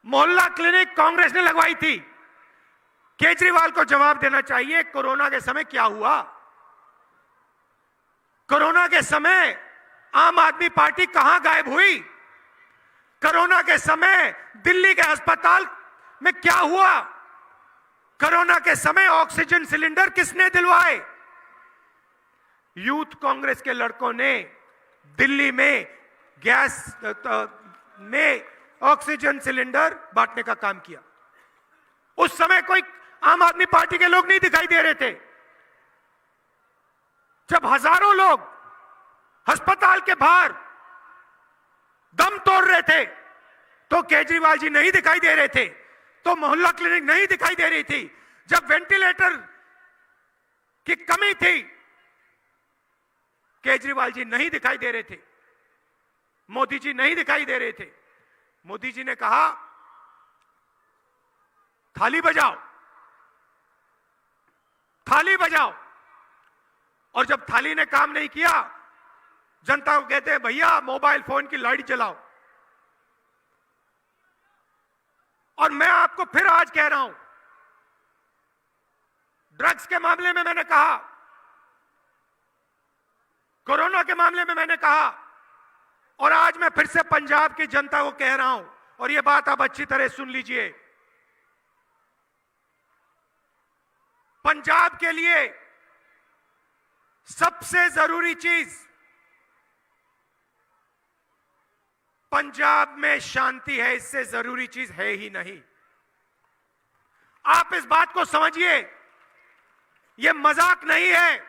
मोहल्ला क्लिनिक कांग्रेस ने लगवाई थी। केजरीवाल को जवाब देना चाहिए, कोरोना के समय क्या हुआ? कोरोना के समय आम आदमी पार्टी कहां गायब हुई? कोरोना के समय दिल्ली के अस्पताल में क्या हुआ? कोरोना के समय ऑक्सीजन सिलेंडर किसने दिलवाए? यूथ कांग्रेस के लड़कों ने दिल्ली में गैस में ऑक्सीजन सिलेंडर बांटने का काम किया। उस समय कोई आम आदमी पार्टी के लोग नहीं दिखाई दे रहे थे। जब हजारों लोग अस्पताल के बाहर दम तोड़ रहे थे तो केजरीवाल जी नहीं दिखाई दे रहे थे, तो मोहल्ला क्लिनिक नहीं दिखाई दे रही थी। जब वेंटिलेटर की कमी थी, केजरीवाल जी नहीं दिखाई दे रहे थे, मोदी जी नहीं दिखाई दे रहे थे। मोदी जी ने कहा थाली बजाओ, थाली बजाओ, और जब थाली ने काम नहीं किया, जनता को कहते हैं भैया मोबाइल फोन की लाइट जलाओ। और मैं आपको फिर आज कह रहा हूं, ड्रग्स के मामले में मैंने कहा, कोरोना के मामले में मैंने कहा, और आज मैं फिर से पंजाब की जनता को कह रहा हूं, और यह बात आप अच्छी तरह सुन लीजिए। पंजाब के लिए सबसे जरूरी चीज, पंजाब में शांति है, इससे जरूरी चीज है ही नहीं। आप इस बात को समझिए, यह मजाक नहीं है,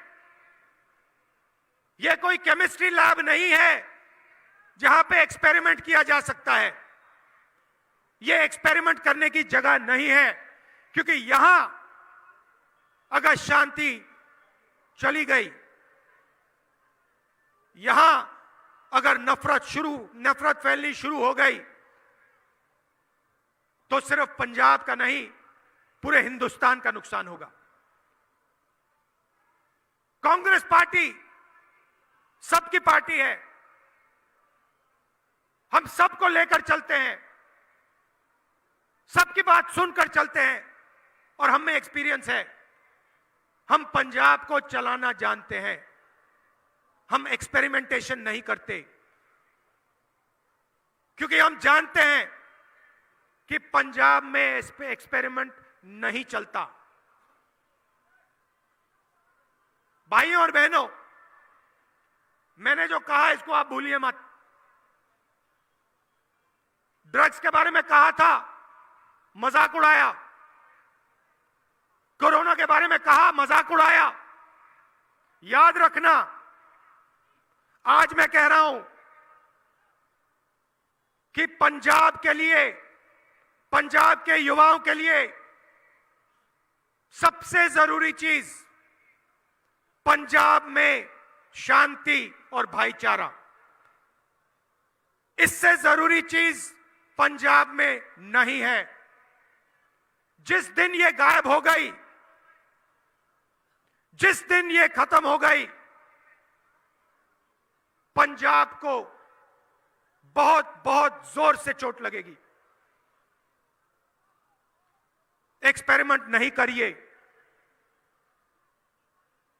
यह कोई केमिस्ट्री लैब नहीं है जहां पे एक्सपेरिमेंट किया जा सकता है। यह एक्सपेरिमेंट करने की जगह नहीं है, क्योंकि यहां अगर शांति चली गई, यहां अगर नफरत फैलनी शुरू हो गई, तो सिर्फ पंजाब का नहीं, पूरे हिंदुस्तान का नुकसान होगा। कांग्रेस पार्टी सबकी पार्टी है, हम सबको लेकर चलते हैं, सबकी बात सुनकर चलते हैं, और हम में एक्सपीरियंस है। हम पंजाब को चलाना जानते हैं, हम एक्सपेरिमेंटेशन नहीं करते, क्योंकि हम जानते हैं कि पंजाब में इस पे एक्सपेरिमेंट नहीं चलता। भाइयों और बहनों, मैंने जो कहा इसको आप भूलिए मत। ड्रग्स के बारे में कहा था, मजाक उड़ाया। कोरोना के बारे में कहा, मजाक उड़ाया। याद रखना, आज मैं कह रहा हूं कि पंजाब के लिए, पंजाब के युवाओं के लिए सबसे जरूरी चीज पंजाब में शांति और भाईचारा। इससे जरूरी चीज पंजाब में नहीं है। जिस दिन ये गायब हो गई, जिस दिन ये खत्म हो गई, पंजाब को बहुत बहुत जोर से चोट लगेगी। एक्सपेरिमेंट नहीं करिए।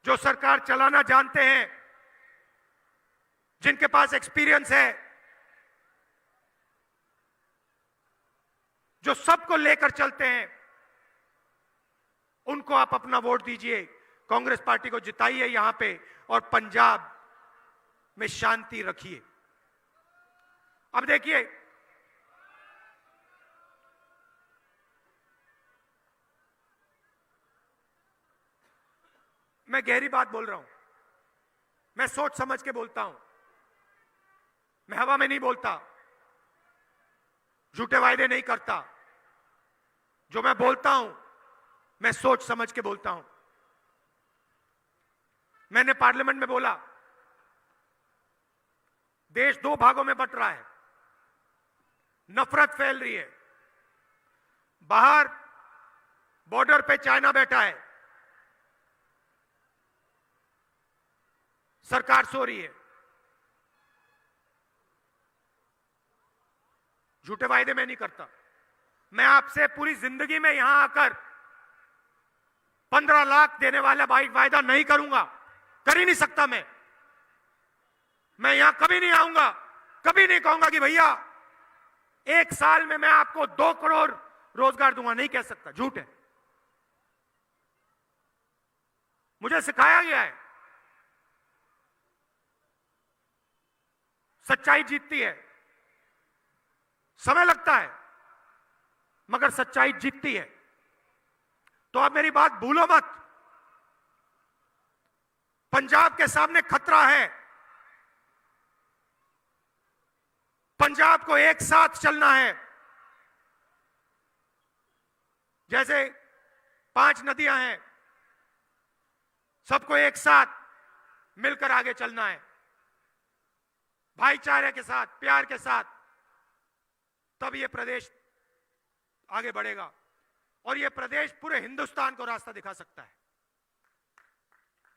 जो सरकार चलाना जानते हैं, जिनके पास एक्सपीरियंस है, जो सबको लेकर चलते हैं, उनको आप अपना वोट दीजिए। कांग्रेस पार्टी को जिताइए यहां पे और पंजाब में शांति रखिए। अब देखिए, मैं गहरी बात बोल रहा हूं, मैं सोच समझ के बोलता हूं, मैं हवा में नहीं बोलता, झूठे वायदे नहीं करता। जो मैं बोलता हूं, मैं सोच समझ के बोलता हूं। मैंने पार्लियामेंट में बोला, देश दो भागों में बंट रहा है, नफरत फैल रही है। बाहर बॉर्डर पे चाइना बैठा है, सरकार सो रही है। झूठे वायदे मैं नहीं करता। मैं आपसे पूरी जिंदगी में यहां आकर 15 लाख देने वाला वायदा नहीं करूंगा, कर ही नहीं सकता। मैं यहां कभी नहीं आऊंगा, कभी नहीं कहूंगा कि भैया 1 साल में मैं आपको 2 करोड़ रोजगार दूंगा, नहीं कह सकता, झूठ है। मुझे सिखाया गया है, सच्चाई जीतती है। समय लगता है मगर सच्चाई जीतती है। तो आप मेरी बात भूलो मत। पंजाब के सामने खतरा है। पंजाब को एक साथ चलना है। जैसे 5 नदियां हैं, सबको एक साथ मिलकर आगे चलना है, भाईचारे के साथ, प्यार के साथ, तब यह प्रदेश आगे बढ़ेगा और यह प्रदेश पूरे हिंदुस्तान को रास्ता दिखा सकता है।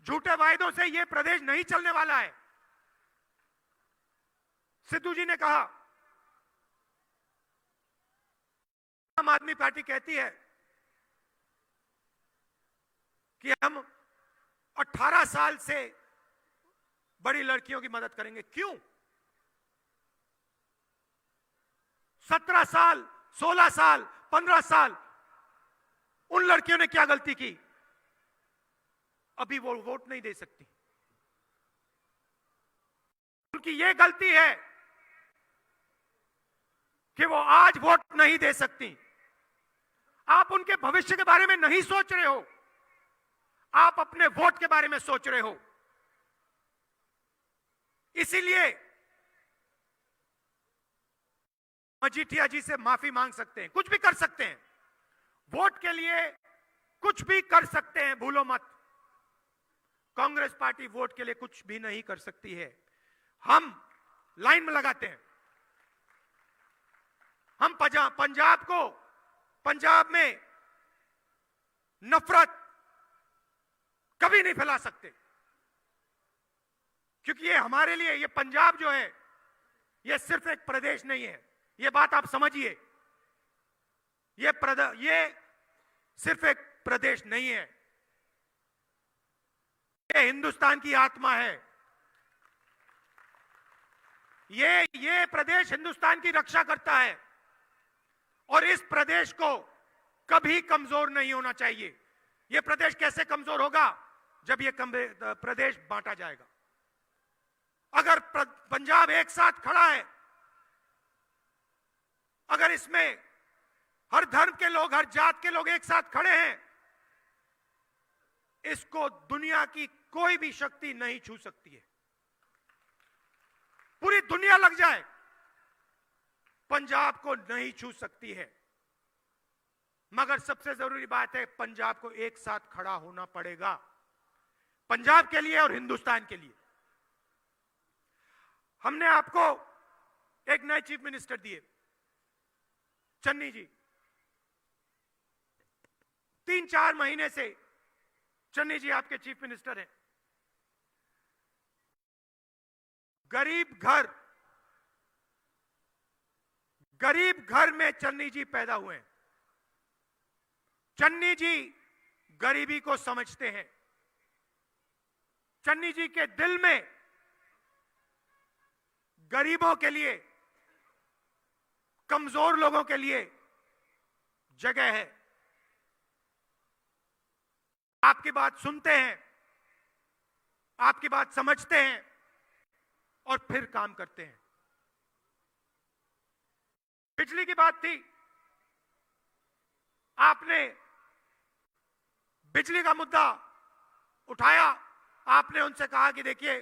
झूठे वायदों से यह प्रदेश नहीं चलने वाला है। सिद्धू जी ने कहा, आम आदमी पार्टी कहती है कि हम 18 साल से बड़ी लड़कियों की मदद करेंगे। क्यों? 17 साल, 16 साल, 15 साल उन लड़कियों ने क्या गलती की? अभी वो वोट नहीं दे सकती। उनकी यह गलती है कि वो आज वोट नहीं दे सकती। आप उनके भविष्य के बारे में नहीं सोच रहे हो, आप अपने वोट के बारे में सोच रहे हो। इसीलिए मजीठिया जी से माफी मांग सकते हैं, कुछ भी कर सकते हैं, वोट के लिए कुछ भी कर सकते हैं, भूलो मत। कांग्रेस पार्टी वोट के लिए कुछ भी नहीं कर सकती है। हम लाइन में लगाते हैं। हम पंजाब में नफरत कभी नहीं फैला सकते, क्योंकि ये हमारे लिए, ये पंजाब जो है, ये सिर्फ एक प्रदेश नहीं है। ये बात आप समझिए, ये सिर्फ एक प्रदेश नहीं है, ये हिंदुस्तान की आत्मा है। ये प्रदेश हिंदुस्तान की रक्षा करता है और इस प्रदेश को कभी कमजोर नहीं होना चाहिए। यह प्रदेश कैसे कमजोर होगा? जब यह प्रदेश बांटा जाएगा। अगर पंजाब एक साथ खड़ा है, अगर इसमें हर धर्म के लोग, हर जात के लोग एक साथ खड़े हैं, इसको दुनिया की कोई भी शक्ति नहीं छू सकती है। पूरी दुनिया लग जाए, पंजाब को नहीं छू सकती है। मगर सबसे जरूरी बात है, पंजाब को एक साथ खड़ा होना पड़ेगा, पंजाब के लिए और हिंदुस्तान के लिए। हमने आपको एक नए चीफ मिनिस्टर दिए, चन्नी जी। 3-4 महीने से चन्नी जी आपके चीफ मिनिस्टर हैं। गरीब घर गरीब घर में चन्नी जी पैदा हुए हैं। चन्नी जी गरीबी को समझते हैं। चन्नी जी के दिल में गरीबों के लिए, कमजोर लोगों के लिए जगह है। आपकी बात सुनते हैं, आपकी बात समझते हैं और फिर काम करते हैं। बिजली की बात थी, आपने बिजली का मुद्दा उठाया। आपने उनसे कहा कि देखिए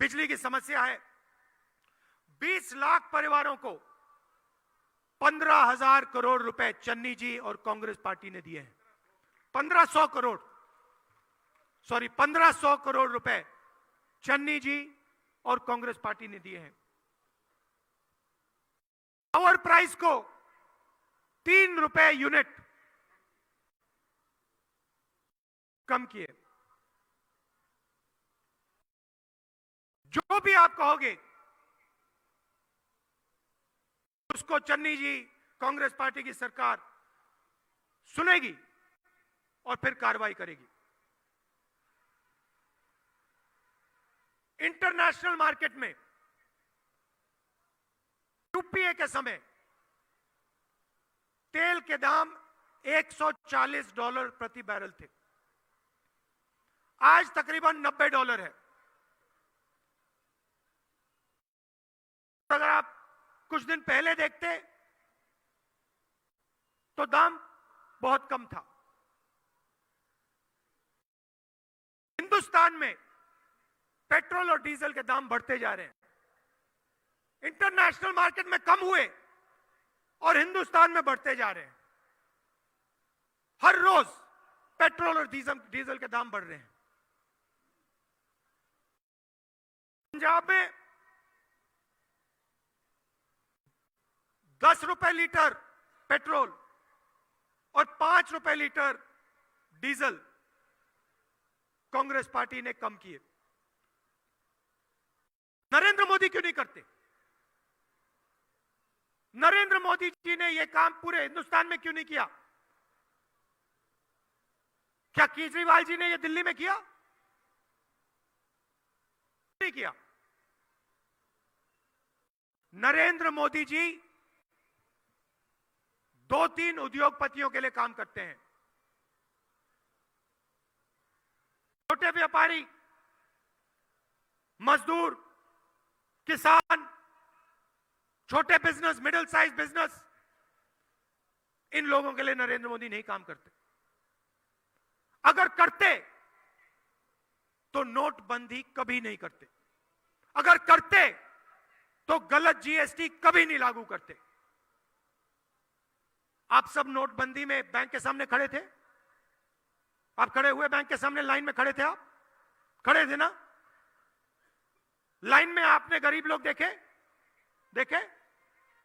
बिजली की समस्या है। 20 लाख परिवारों को 15,000 करोड़ रुपए चन्नी जी और कांग्रेस पार्टी ने दिए हैं। 1500 करोड़ रुपए चन्नी जी और कांग्रेस पार्टी ने दिए हैं। पावर प्राइस को 3 रुपए यूनिट कम किए। जो भी आप कहोगे उसको चन्नी जी, कांग्रेस पार्टी की सरकार सुनेगी और फिर कार्रवाई करेगी। इंटरनेशनल मार्केट में यूपीए के समय तेल के दाम $140 प्रति बैरल थे। आज तकरीबन $90 है। अगर आप कुछ दिन पहले देखते तो दाम बहुत कम था। हिंदुस्तान में पेट्रोल और डीजल के दाम बढ़ते जा रहे हैं। इंटरनेशनल मार्केट में कम हुए और हिंदुस्तान में बढ़ते जा रहे हैं। हर रोज पेट्रोल और डीजल के दाम बढ़ रहे हैं। पंजाब में 10 रुपए लीटर पेट्रोल और 5 रुपए लीटर डीजल कांग्रेस पार्टी ने कम किए। नरेंद्र मोदी क्यों नहीं करते? नरेंद्र मोदी जी ने यह काम पूरे हिंदुस्तान में क्यों नहीं किया? क्या केजरीवाल जी ने यह दिल्ली में किया? नहीं किया। नरेंद्र मोदी जी 2-3 उद्योगपतियों के लिए काम करते हैं। छोटे व्यापारी, मजदूर, किसान, छोटे बिजनेस, मिडिल साइज बिजनेस, इन लोगों के लिए नरेंद्र मोदी नहीं काम करते। अगर करते तो नोटबंदी कभी नहीं करते। अगर करते तो गलत जीएसटी कभी नहीं लागू करते। आप सब नोटबंदी में बैंक के सामने खड़े थे। आप खड़े हुए बैंक के सामने लाइन में खड़े थे। आप खड़े थे ना? लाइन में आपने गरीब लोग देखे?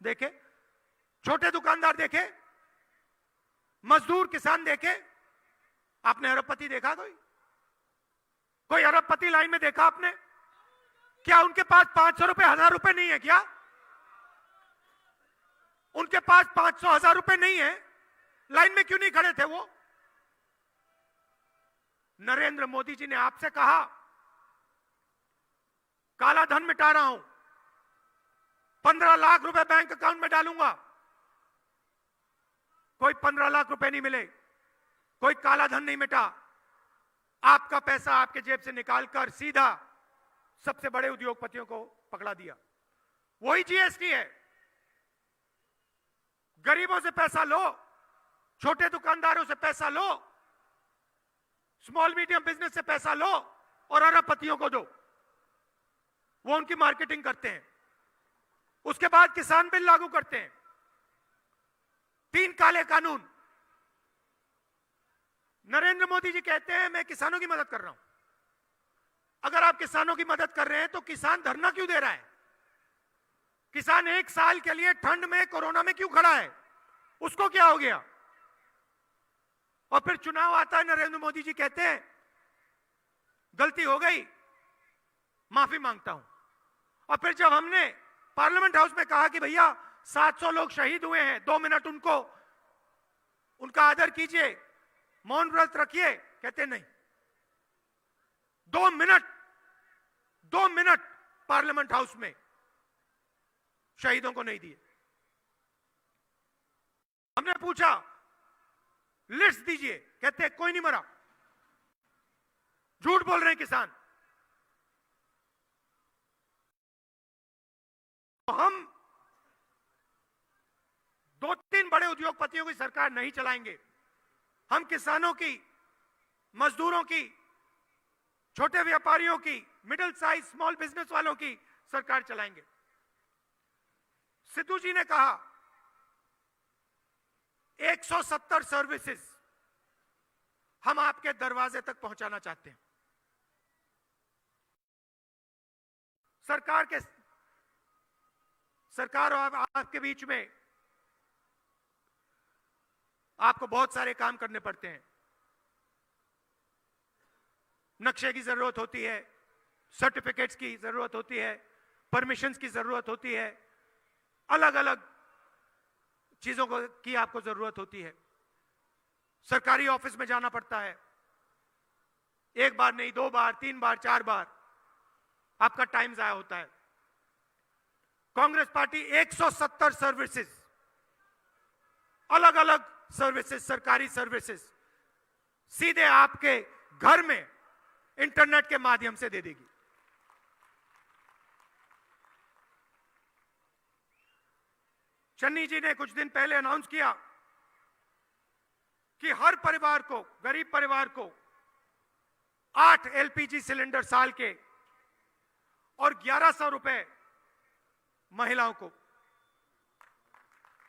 देखे? छोटे दुकानदार देखे? मजदूर, किसान देखे? आपने अरबपति देखा? कोई अरबपति लाइन में देखा आपने? क्या उनके पास 500 रुपए, 1000 रुपए नहीं है क्या? उनके पास 500, 1000 रुपए नहीं है? लाइन में क्यों नहीं खड़े थे वो? नरेंद्र मोदी जी ने आपसे कहा काला धन मिटा रहा हूं, 15 लाख रुपए बैंक अकाउंट में डालूंगा। कोई 15 लाख रुपए नहीं मिले, कोई काला धन नहीं मिटा। आपका पैसा आपके जेब से निकालकर सीधा सबसे बड़े उद्योगपतियों को पकड़ा दिया। वही जीएसटी है। गरीबों से पैसा लो, छोटे दुकानदारों से पैसा लो, स्मॉल मीडियम बिजनेस से पैसा लो और अरबपतियों को दो। वो उनकी मार्केटिंग करते हैं। उसके बाद किसान बिल लागू करते हैं। 3 काले कानून। नरेंद्र मोदी जी कहते हैं मैं किसानों की मदद कर रहा हूं। अगर आप किसानों की मदद कर रहे हैं तो किसान धरना क्यों दे रहा है? किसान 1 साल के लिए ठंड में, कोरोना में क्यों खड़ा है? उसको क्या हो गया? और फिर चुनाव आता है, नरेंद्र मोदी जी कहते हैं गलती हो गई, माफी मांगता हूं। और फिर जब हमने पार्लियामेंट हाउस में कहा कि भैया 700 लोग शहीद हुए हैं, 2 मिनट उनका आदर कीजिए, मौन व्रत रखिए। कहते नहीं, 2 मिनट पार्लियामेंट हाउस में शहीदों को नहीं दिए। हमने पूछा लिस्ट दीजिए, कहते कोई नहीं मरा। झूठ बोल रहे हैं किसान। तो हम 2-3 बड़े उद्योगपतियों की सरकार नहीं चलाएंगे। हम किसानों की, मजदूरों की, छोटे व्यापारियों की, मिडिल साइज स्मॉल बिजनेस वालों की सरकार चलाएंगे। सिद्धू जी ने कहा 170 सर्विसेज हम आपके दरवाजे तक पहुंचाना चाहते हैं। सरकार और आपके बीच में आपको बहुत सारे काम करने पड़ते हैं। नक्शे की जरूरत होती है, सर्टिफिकेट्स की जरूरत होती है, परमिशंस की जरूरत होती है, अलग अलग चीजों की आपको जरूरत होती है। सरकारी ऑफिस में जाना पड़ता है, 1 बार नहीं, 2 बार, 3 बार, 4 बार आपका टाइम जाया होता है। कांग्रेस पार्टी 170 सर्विसेज, अलग अलग सर्विसेज, सरकारी सर्विसेज सीधे आपके घर में इंटरनेट के माध्यम से दे देगी। चन्नी जी ने कुछ दिन पहले अनाउंस किया कि हर परिवार को, गरीब परिवार को 8 एलपीजी सिलेंडर साल के और 1100 रुपए महिलाओं को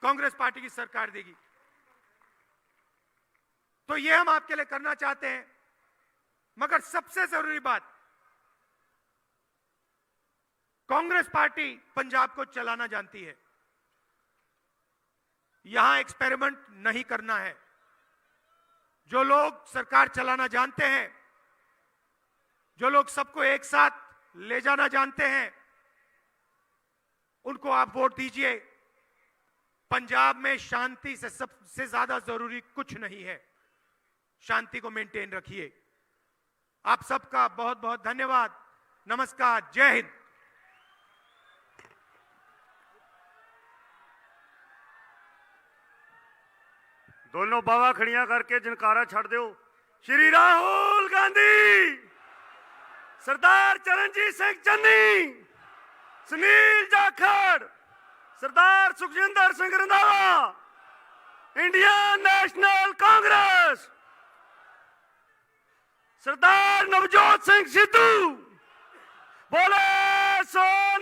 कांग्रेस पार्टी की सरकार देगी। तो यह हम आपके लिए करना चाहते हैं। मगर सबसे जरूरी बात, कांग्रेस पार्टी पंजाब को चलाना जानती है। यहां एक्सपेरिमेंट नहीं करना है। जो लोग सरकार चलाना जानते हैं, जो लोग सबको एक साथ ले जाना जानते हैं, उनको आप वोट दीजिए। पंजाब में शांति से सबसे ज्यादा जरूरी कुछ नहीं है। शांति को मेंटेन रखिए। आप सबका बहुत बहुत धन्यवाद। नमस्कार, जय हिंद। दोनों बावा खड़ियां करके जनकारा छड़ दो। श्री राहुल गांधी, सरदार चरणजीत सिंह चन्नी, सुनील जाखड़, सरदार सुखजिंदर सिंह रंधावा, इंडियन नेशनल कांग्रेस, सरदार नवजोत सिंह सिद्धू, बोले सो